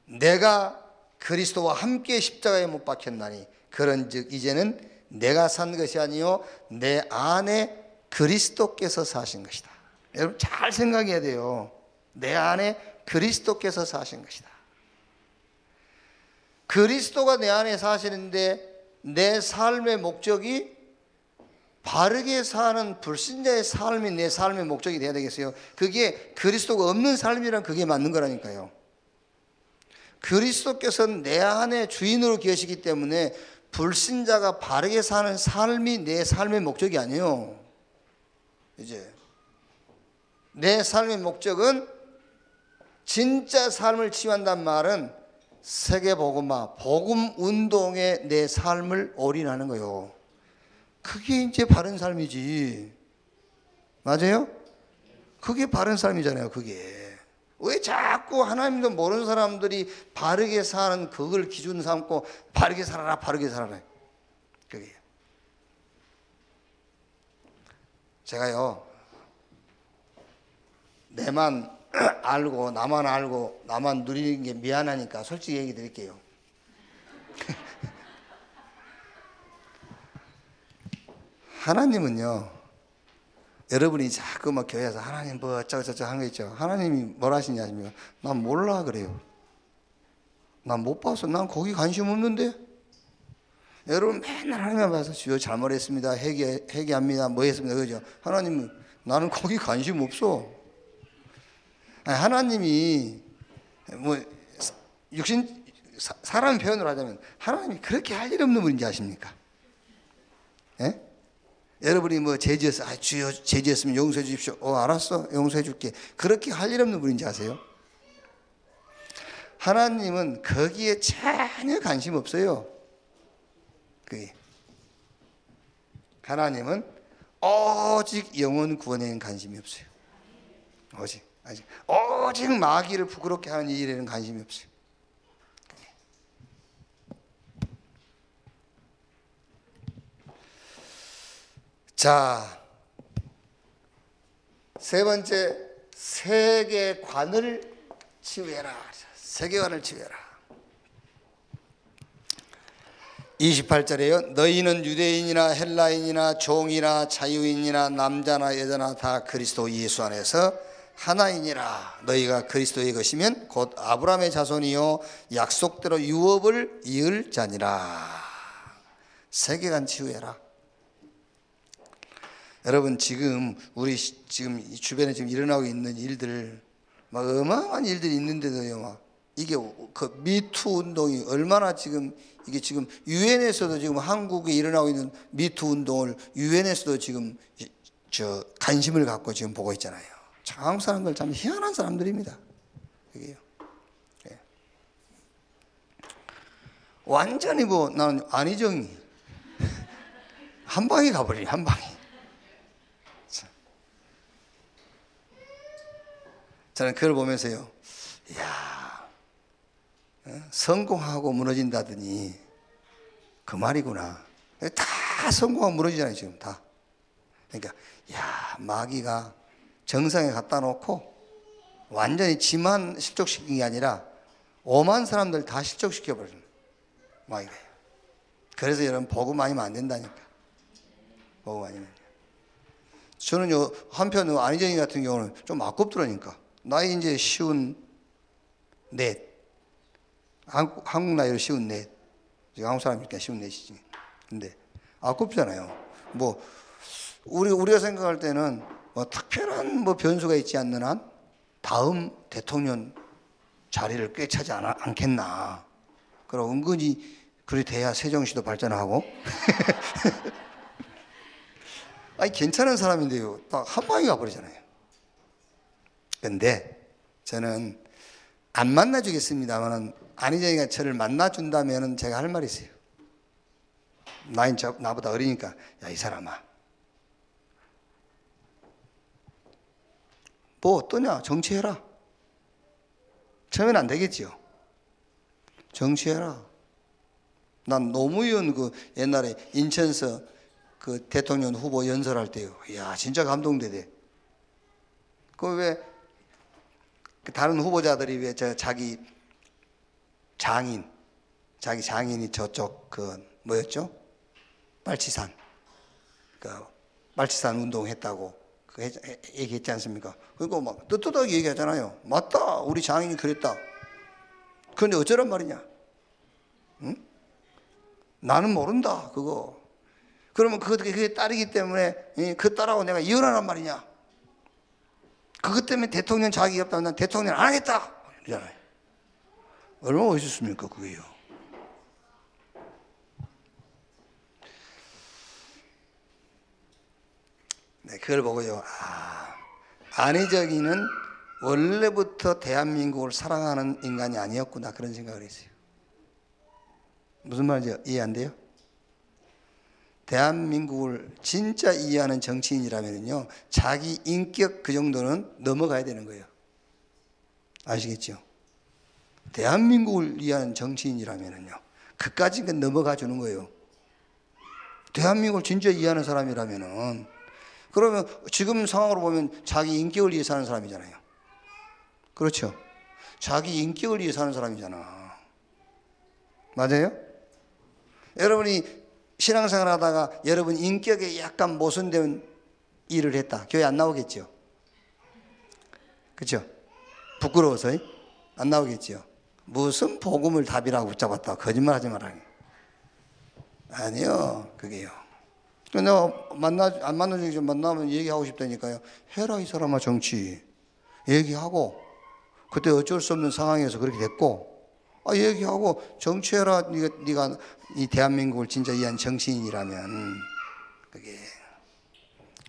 내가 그리스도와 함께 십자가에 못 박혔나니 그런즉 이제는 내가 산 것이 아니요 내 안에 그리스도께서 사신 것이다. 여러분 잘 생각해야 돼요. 내 안에 그리스도께서 사신 것이다. 그리스도가 내 안에 사시는데 내 삶의 목적이 바르게 사는 불신자의 삶이 내 삶의 목적이 돼야 되겠어요. 그게 그리스도가 없는 삶이란 그게 맞는 거라니까요. 그리스도께서는 내 안에 주인으로 계시기 때문에 불신자가 바르게 사는 삶이 내 삶의 목적이 아니에요. 이제 내 삶의 목적은 진짜 삶을 치유한다는 말은 세계 복음화, 복음 운동에 내 삶을 올인하는 거요. 그게 이제 바른 삶이지. 맞아요? 그게 바른 삶이잖아요. 그게. 왜 자꾸 하나님도 모르는 사람들이 바르게 사는 그걸 기준 삼고 바르게 살아라, 바르게 살아라. 그게. 제가요, 내만 알고 나만 누리는 게 미안하니까 솔직히 얘기 드릴게요. 하나님은요, 여러분이 자꾸 막 교회에서 하나님 뭐 어쩌고저쩌고 하는 거 있죠. 하나님이 뭘 하시냐 하십니까? 난 몰라 그래요. 난 못 봤어. 난 거기 관심 없는데. 여러분 맨날 하나님만 봐서 주여 잘못했습니다. 회개합니다. 뭐 했습니다. 그죠? 하나님은 나는 거기 관심 없어. 아니, 하나님이 뭐 사람 표현으로 하자면 하나님이 그렇게 할 일 없는 분인지 아십니까? 예? 여러분이 뭐 죄지었어. 아, 주여 죄지었으면 용서해 주십시오. 알았어. 용서해 줄게. 그렇게 할 일 없는 분인지 아세요? 하나님은 거기에 전혀 관심 없어요. 그게. 하나님은 오직 영혼 구원에는 관심이 없어요. 오직 마귀를 부끄럽게 하는 일에는 관심이 없어요. 자, 세 번째, 세계관을 치유해라. 세계관을 치유해라. 28절에요. 너희는 유대인이나 헬라인이나 종이나 자유인이나 남자나 여자나 다 그리스도 예수 안에서 하나이니라. 너희가 그리스도의 것이면 곧 아브라함의 자손이요 약속대로 유업을 이을 자니라. 세계관 치유해라. 여러분 지금 우리 지금 이 주변에 지금 일어나고 있는 일들 막 어마어마한 일들이 있는데도요, 막 이게 그 미투 운동이 얼마나 지금 이게 지금 유엔에서도 지금 한국에 일어나고 있는 미투 운동을 유엔에서도 지금 저 관심을 갖고 지금 보고 있잖아요. 참 한국 사람들 참 희한한 사람들입니다. 그게요. 네. 완전히 뭐 나는 안희정이 한 방에 가버리네, 한 방에. 저는 그걸 보면서요, 이야, 성공하고 무너진다더니 그 말이구나. 다 성공하고 무너지잖아요, 지금 다. 그러니까, 야, 마귀가 정상에 갖다 놓고 완전히 지만 실족시킨 게 아니라 5만 사람들 다 실족시켜버리는 마귀가요. 그래서 여러분, 복음 아니면 안 된다니까. 복음 아니면. 저는요, 한편 안희정이 같은 경우는 좀 아깝더라니까. 나이 이제 54. 한국 나이로 54. 지금 한국 사람이니까 54이지. 근데 아깝잖아요. 뭐 우리가 생각할 때는 뭐 특별한 뭐 변수가 있지 않는 한 다음 대통령 자리를 꿰차지 않겠나. 그럼 은근히 그리 돼야 세종시도 발전하고. 아니 괜찮은 사람인데요, 딱 한 방에 가버리잖아요. 근데 저는 안 만나주겠습니다만은 안희정이가 저를 만나준다면은 제가 할 말이 있어요. 나보다 어리니까, 야, 이 사람아, 뭐 어떠냐? 정치해라. 처음엔 안 되겠지요. 정치해라. 난 노무현 그 옛날에 인천서 그 대통령 후보 연설할 때요, 야, 진짜 감동되대. 그 왜 다른 후보자들이 왜 자기 장인이 저쪽 그 뭐였죠? 빨치산 운동했다고 그 얘기했지 않습니까? 그리고 막 떳떳하게 얘기하잖아요. 맞다, 우리 장인이 그랬다. 그런데 어쩌란 말이냐? 응? 나는 모른다 그거. 그러면 그게 딸이기 때문에 그 딸하고 내가 이혼하란 말이냐? 그것 때문에 대통령 자격이 없다면 난 대통령 안 하겠다! 이러잖아요. 얼마나 멋있습니까, 그게요. 네, 그걸 보고요, 안희정이는 원래부터 대한민국을 사랑하는 인간이 아니었구나, 그런 생각을 했어요. 무슨 말인지 이해 안 돼요? 대한민국을 진짜 이해하는 정치인이라면요, 자기 인격 그 정도는 넘어가야 되는 거예요. 아시겠죠? 대한민국을 이해하는 정치인이라면요, 그까지는 넘어가 주는 거예요. 대한민국을 진짜 이해하는 사람이라면은, 그러면 지금 상황으로 보면 자기 인격을 위해 사는 사람이잖아요. 그렇죠? 자기 인격을 위해 사는 사람이잖아. 맞아요? 여러분이 신앙생활 하다가 여러분 인격에 약간 모순된 일을 했다. 교회 안 나오겠죠? 그렇죠? 부끄러워서 안 나오겠죠? 무슨 복음을 답이라고 붙잡았다. 거짓말 하지 마라. 아니요, 그게요. 내가 안 만나는 좀 만나면 얘기하고 싶다니까요. 해라, 이 사람아, 정치. 얘기하고, 그때 어쩔 수 없는 상황에서 그렇게 됐고, 얘기하고, 정치해라. 네가 이 대한민국을 진짜 이해한 정치인이라면, 그게.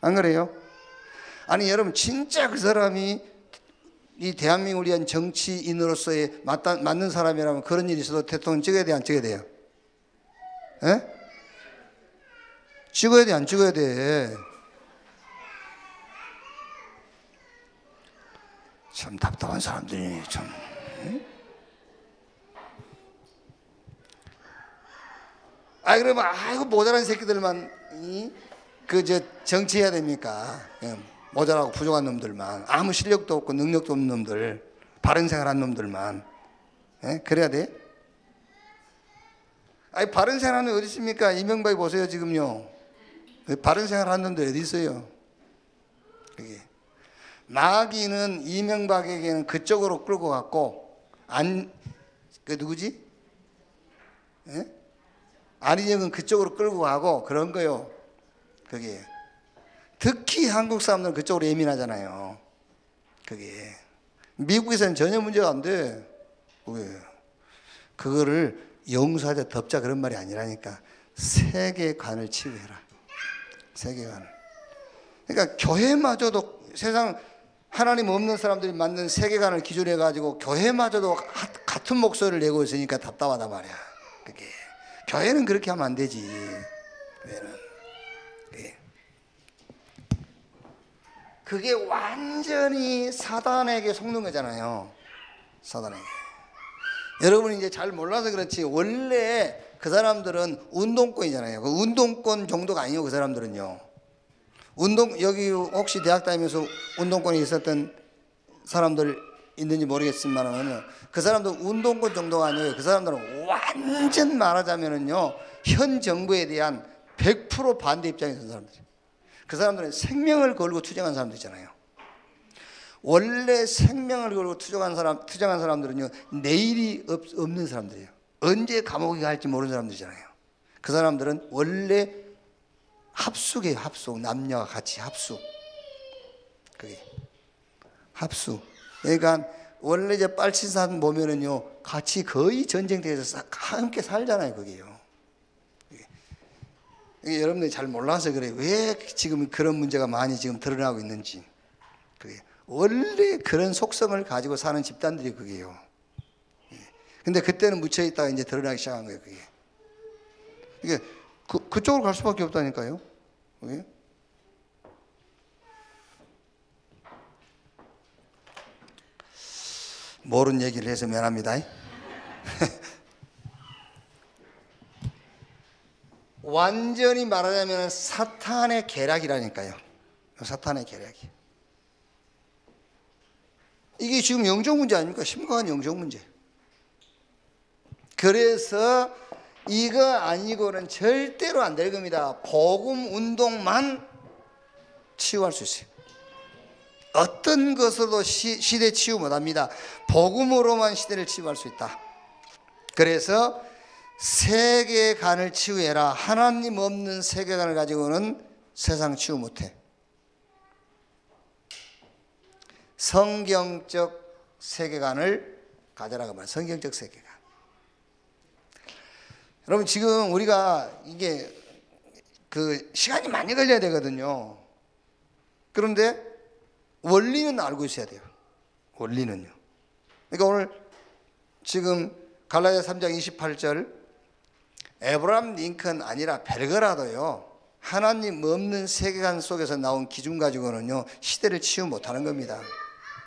안 그래요? 아니, 여러분, 진짜 그 사람이 이 대한민국을 위한 정치인으로서의 맞는 사람이라면 그런 일이 있어도 대통령 찍어야 돼, 안 찍어야 돼요? 예? 찍어야 돼, 안 찍어야 돼? 참 답답한 사람들이 참. 그러면 아이고 모자란 새끼들만 정치해야 됩니까? 모자라고 부족한 놈들만, 아무 실력도 없고 능력도 없는 놈들, 바른 생활한 놈들만, 그래야 돼? 바른 생활하는 놈 어디 있습니까? 이명박이 보세요 지금요. 바른 생활하는 놈들 어디 있어요? 그게. 마귀는 이명박에게는 그쪽으로 끌고 갔고, 그 누구지? 안희정은 그쪽으로 끌고 가고 그런 거요. 그게. 특히 한국 사람들은 그쪽으로 예민하잖아요. 그게. 미국에서는 전혀 문제가 안 돼. 왜? 그거를 용서하자, 덮자 그런 말이 아니라니까. 세계관을 치유해라. 세계관을. 그러니까 교회마저도 세상 하나님 없는 사람들이 만든 세계관을 기준으로 해가지고 교회마저도 같은 목소리를 내고 있으니까 답답하단 말이야. 그게. 교회는 그렇게 하면 안 되지. 교회는. 그게 완전히 사단에게 속는 거잖아요. 사단에게. 여러분이 이제 잘 몰라서 그렇지, 원래 그 사람들은 운동권이잖아요. 그 운동권 정도가 아니에요, 그 사람들은요. 여기 혹시 대학 다니면서 운동권이 있었던 사람들 있는지 모르겠지만은, 그 사람들 운동권 정도가 아니에요. 그 사람들은 완전 말하자면은요, 현 정부에 대한 100% 반대 입장에 선 사람들. 그 사람들은 생명을 걸고 투쟁한 사람들이잖아요. 원래 생명을 걸고 투쟁한 사람들은요, 내일이 없는 사람들이에요. 언제 감옥에 갈지 모르는 사람들이잖아요. 그 사람들은 원래 합숙이에요. 합숙. 남녀가 같이 합숙. 그게 합숙. 그러니까 원래 이제 빨치산 보면은요, 같이 거의 전쟁터에서 함께 살잖아요. 그게요. 이게 여러분들이 잘 몰라서 그래요. 왜 지금 그런 문제가 많이 지금 드러나고 있는지. 그게 원래 그런 속성을 가지고 사는 집단들이 그게요. 근데 그때는 묻혀 있다가 이제 드러나기 시작한 거예요. 그게. 이게 그쪽으로 갈 수밖에 없다니까요. 그게. 모르는 얘기를 해서 미안합니다. 완전히 말하자면 사탄의 계략이라니까요. 사탄의 계략이. 이게 지금 영적 문제 아닙니까? 심각한 영적 문제. 그래서 이거 아니고는 절대로 안 될 겁니다. 복음 운동만 치유할 수 있어요. 어떤 것으로도 시대 치유 못합니다. 복음으로만 시대를 치유할 수 있다. 그래서 세계관을 치유해라. 하나님 없는 세계관을 가지고는 세상 치유 못해. 성경적 세계관을 가져라고 말해요. 성경적 세계관. 여러분 지금 우리가 이게 시간이 많이 걸려야 되거든요. 그런데 원리는 알고 있어야 돼요. 원리는요. 그러니까 오늘 지금 갈라디아 3장 28절 에브라함 링컨 아니라 별거라도요, 하나님 없는 세계관 속에서 나온 기준 가지고는요 시대를 치유 못하는 겁니다.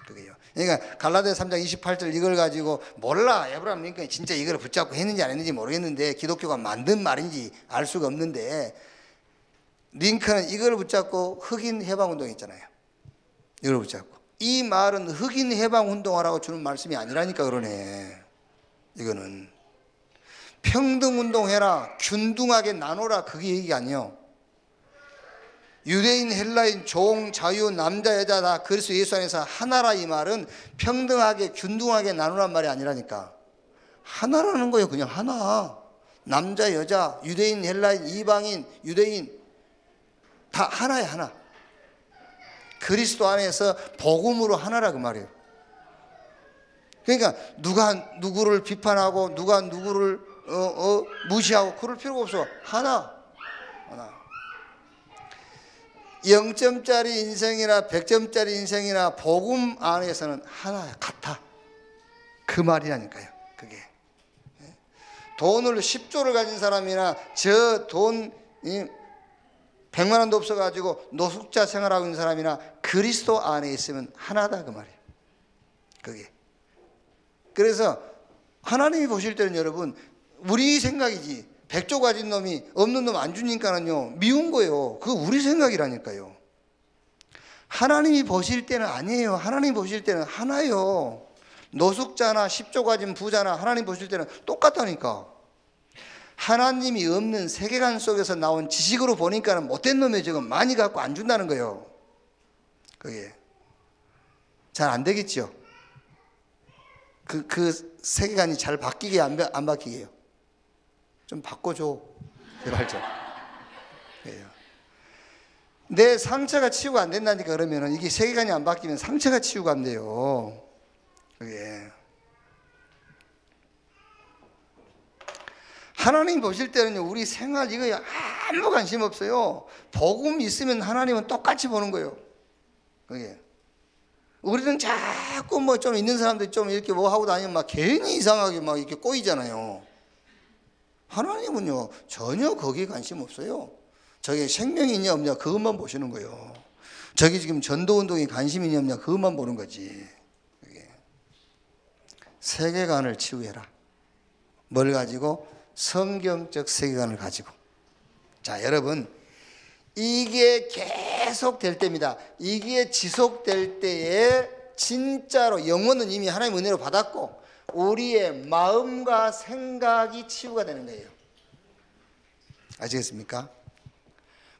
그게요. 그러니까 갈라디아 3장 28절 이걸 가지고 몰라, 에브라함 링컨이 진짜 이걸 붙잡고 했는지 안 했는지 모르겠는데 기독교가 만든 말인지 알 수가 없는데, 링컨은 이걸 붙잡고 흑인 해방운동 했잖아요. 이걸 붙잡고. 이 말은 흑인 해방운동하라고 주는 말씀이 아니라니까 그러네. 이거는 평등운동해라, 균등하게 나눠라, 그게 얘기가 아니에요. 유대인, 헬라인, 종, 자유, 남자, 여자 다 그리스도 예수 안에서 하나라, 이 말은 평등하게 균등하게 나누란 말이 아니라니까. 하나라는 거예요. 그냥 하나. 남자, 여자, 유대인, 헬라인, 이방인, 유대인 다 하나야, 하나. 그리스도 안에서 복음으로 하나라, 그 말이에요. 그러니까 누가 누구를 비판하고 누가 누구를 무시하고 그럴 필요가 없어. 하나. 0점짜리 인생이나 100점짜리 인생이나 복음 안에서는 하나야, 같아. 그 말이라니까요. 그게 돈을 10조를 가진 사람이나 저 돈 100만 원도 없어가지고 노숙자 생활하고 있는 사람이나 그리스도 안에 있으면 하나다, 그 말이에요. 그게. 그래서 하나님이 보실 때는 여러분, 우리 생각이지 100조 가진 놈이 없는 놈 안 주니까는요 미운 거예요. 그거 우리 생각이라니까요. 하나님이 보실 때는 아니에요. 하나님이 보실 때는 하나요. 노숙자나 10조 가진 부자나 하나님 보실 때는 똑같다니까. 하나님이 없는 세계관 속에서 나온 지식으로 보니까는 못된 놈이 지금 많이 갖고 안 준다는 거예요. 그게 잘 안 되겠죠. 그 세계관이 잘 바뀌게 안 바뀌게요. 좀 바꿔줘, 제발 좀. 내 상처가 치유가 안 된다니까. 그러면은 이게 세계관이 안 바뀌면 상처가 치유가 안 돼요. 그게 하나님 보실 때는요 우리 생활 이거 아무 관심 없어요. 복음 있으면 하나님은 똑같이 보는 거예요. 그게 우리는 자꾸 뭐 좀 있는 사람들 좀 이렇게 뭐 하고 다니면 막 괜히 이상하게 막 이렇게 꼬이잖아요. 하나님은요 전혀 거기에 관심 없어요. 저게 생명이 있냐 없냐 그것만 보시는 거예요. 저게 지금 전도운동에 관심이 있냐 없냐 그것만 보는 거지. 그게. 세계관을 치유해라. 뭘 가지고? 성경적 세계관을 가지고. 자, 여러분, 이게 계속 될 때입니다. 이게 지속될 때에 진짜로 영혼은 이미 하나님의 은혜로 받았고 우리의 마음과 생각이 치유가 되는 거예요. 아시겠습니까?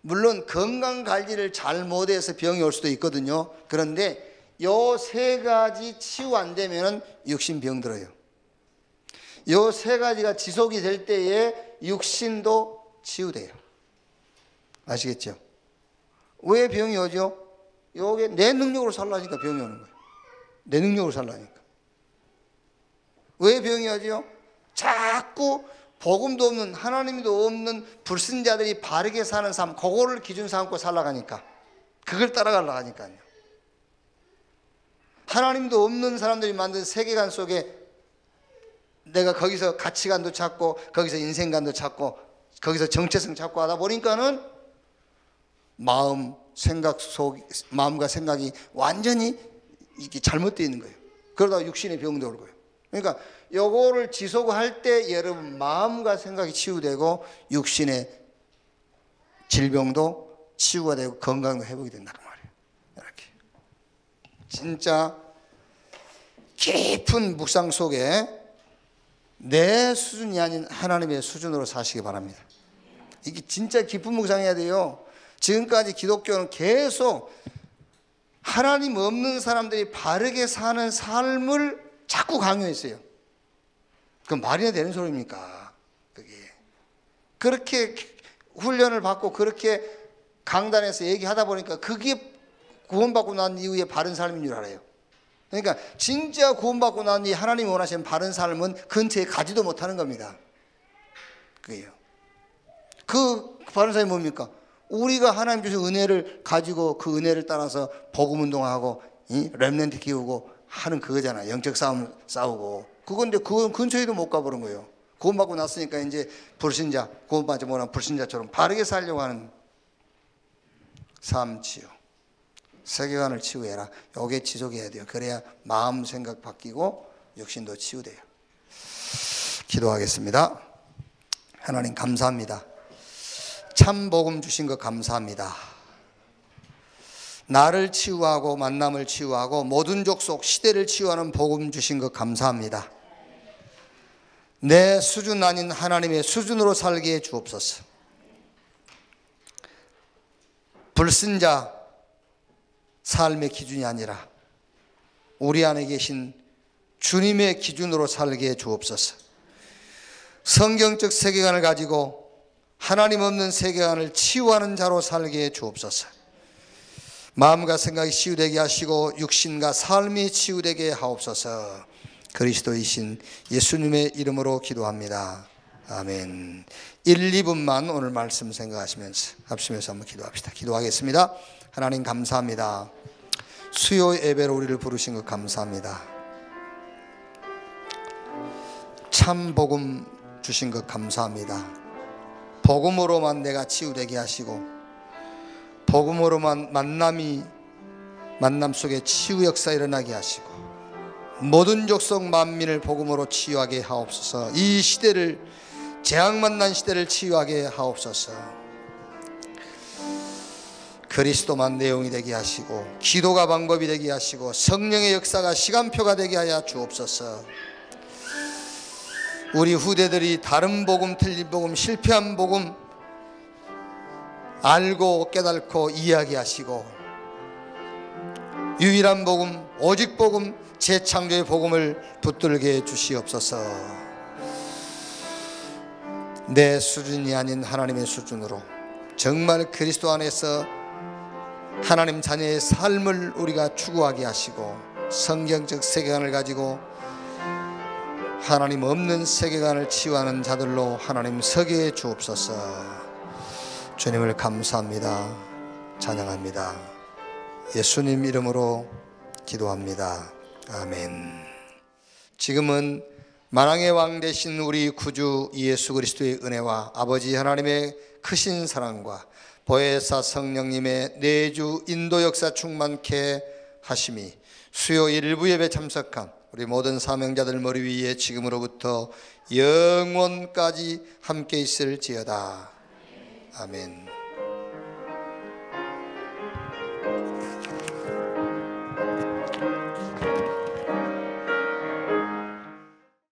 물론 건강관리를 잘 못해서 병이 올 수도 있거든요. 그런데 요 세 가지 치유 안 되면 육신병 들어요. 요 세 가지가 지속이 될 때에 육신도 치유돼요. 아시겠죠? 왜 병이 오죠? 요게 내 능력으로 살라니까 병이 오는 거예요. 내 능력으로 살라니까. 왜 병이 오죠? 자꾸 복음도 없는 하나님도 없는 불신자들이 바르게 사는 삶, 그거를 기준 삼고 살아가니까, 그걸 따라가려고 하니까요. 하나님도 없는 사람들이 만든 세계관 속에 내가 거기서 가치관도 찾고 거기서 인생관도 찾고 거기서 정체성 찾고 하다 보니까는 마음과 생각이 완전히 이렇게 잘못되어 있는 거예요. 그러다가 육신의 병도 올 거예요. 그러니까 요거를 지속할 때 여러분 마음과 생각이 치유되고 육신의 질병도 치유가 되고 건강도 회복이 된다는 말이에요. 이렇게 진짜 깊은 묵상 속에 내 수준이 아닌 하나님의 수준으로 사시기 바랍니다. 이게 진짜 깊은 묵상해야 돼요. 지금까지 기독교는 계속 하나님 없는 사람들이 바르게 사는 삶을 자꾸 강요했어요. 그건 말이나 되는 소리입니까? 그게 그렇게 훈련을 받고 그렇게 강단에서 얘기하다 보니까 그게 구원받고 난 이후에 바른 삶인 줄 알아요. 그러니까 진짜 구원받고 난 뒤에 하나님이 원하시는 바른 삶은 근처에 가지도 못하는 겁니다. 그게요. 그 바른 삶이 뭡니까? 우리가 하나님 주신 은혜를 가지고 그 은혜를 따라서 복음 운동하고 렘넌트 키우고 하는 그거잖아요. 영적 싸움 싸우고. 그건데 그건 근처에도 못 가보는 거예요. 구원받고 났으니까 이제 불신자, 구원받지 못한 불신자처럼 바르게 살려고 하는 삶 치유, 세계관을 치유해라. 요게 지속해야 돼요. 그래야 마음 생각 바뀌고 육신도 치유돼요. 기도하겠습니다. 하나님 감사합니다. 참 복음 주신 것 감사합니다. 나를 치유하고 만남을 치유하고 모든 족속 시대를 치유하는 복음 주신 것 감사합니다. 내 수준 아닌 하나님의 수준으로 살게 해 주옵소서. 불신자 삶의 기준이 아니라 우리 안에 계신 주님의 기준으로 살게 해 주옵소서. 성경적 세계관을 가지고 하나님 없는 세계관을 치유하는 자로 살게 해 주옵소서. 마음과 생각이 치유되게 하시고 육신과 삶이 치유되게 하옵소서. 그리스도이신 예수님의 이름으로 기도합니다. 아멘. 1, 2분만 오늘 말씀 생각하시면서 합심해서 한번 기도합시다. 기도하겠습니다. 하나님 감사합니다. 수요 예배로 우리를 부르신 것 감사합니다. 참 복음 주신 것 감사합니다. 복음으로만 내가 치유되게 하시고 복음으로만 만남 속에 치유 역사 일어나게 하시고 모든 족속 만민을 복음으로 치유하게 하옵소서. 이 시대를 재앙 만난 시대를 치유하게 하옵소서. 그리스도만 내용이 되게 하시고 기도가 방법이 되게 하시고 성령의 역사가 시간표가 되게 하여 주옵소서. 우리 후대들이 다른 복음, 틀린 복음, 실패한 복음 알고 깨닫고 이야기하시고 유일한 복음, 오직 복음, 재창조의 복음을 붙들게 해 주시옵소서. 내 수준이 아닌 하나님의 수준으로 정말 그리스도 안에서 하나님 자녀의 삶을 우리가 추구하게 하시고 성경적 세계관을 가지고 하나님 없는 세계관을 치유하는 자들로 하나님 서게 해 주옵소서. 주님을 감사합니다. 찬양합니다. 예수님 이름으로 기도합니다. 아멘. 지금은 만왕의 왕 되신 우리 구주 예수 그리스도의 은혜와 아버지 하나님의 크신 사랑과 보혜사 성령님의 내주 인도 역사 충만케 하심이 수요 일부 예배 참석한 우리 모든 사명자들 머리 위에 지금으로부터 영원까지 함께 있을지어다. 아멘.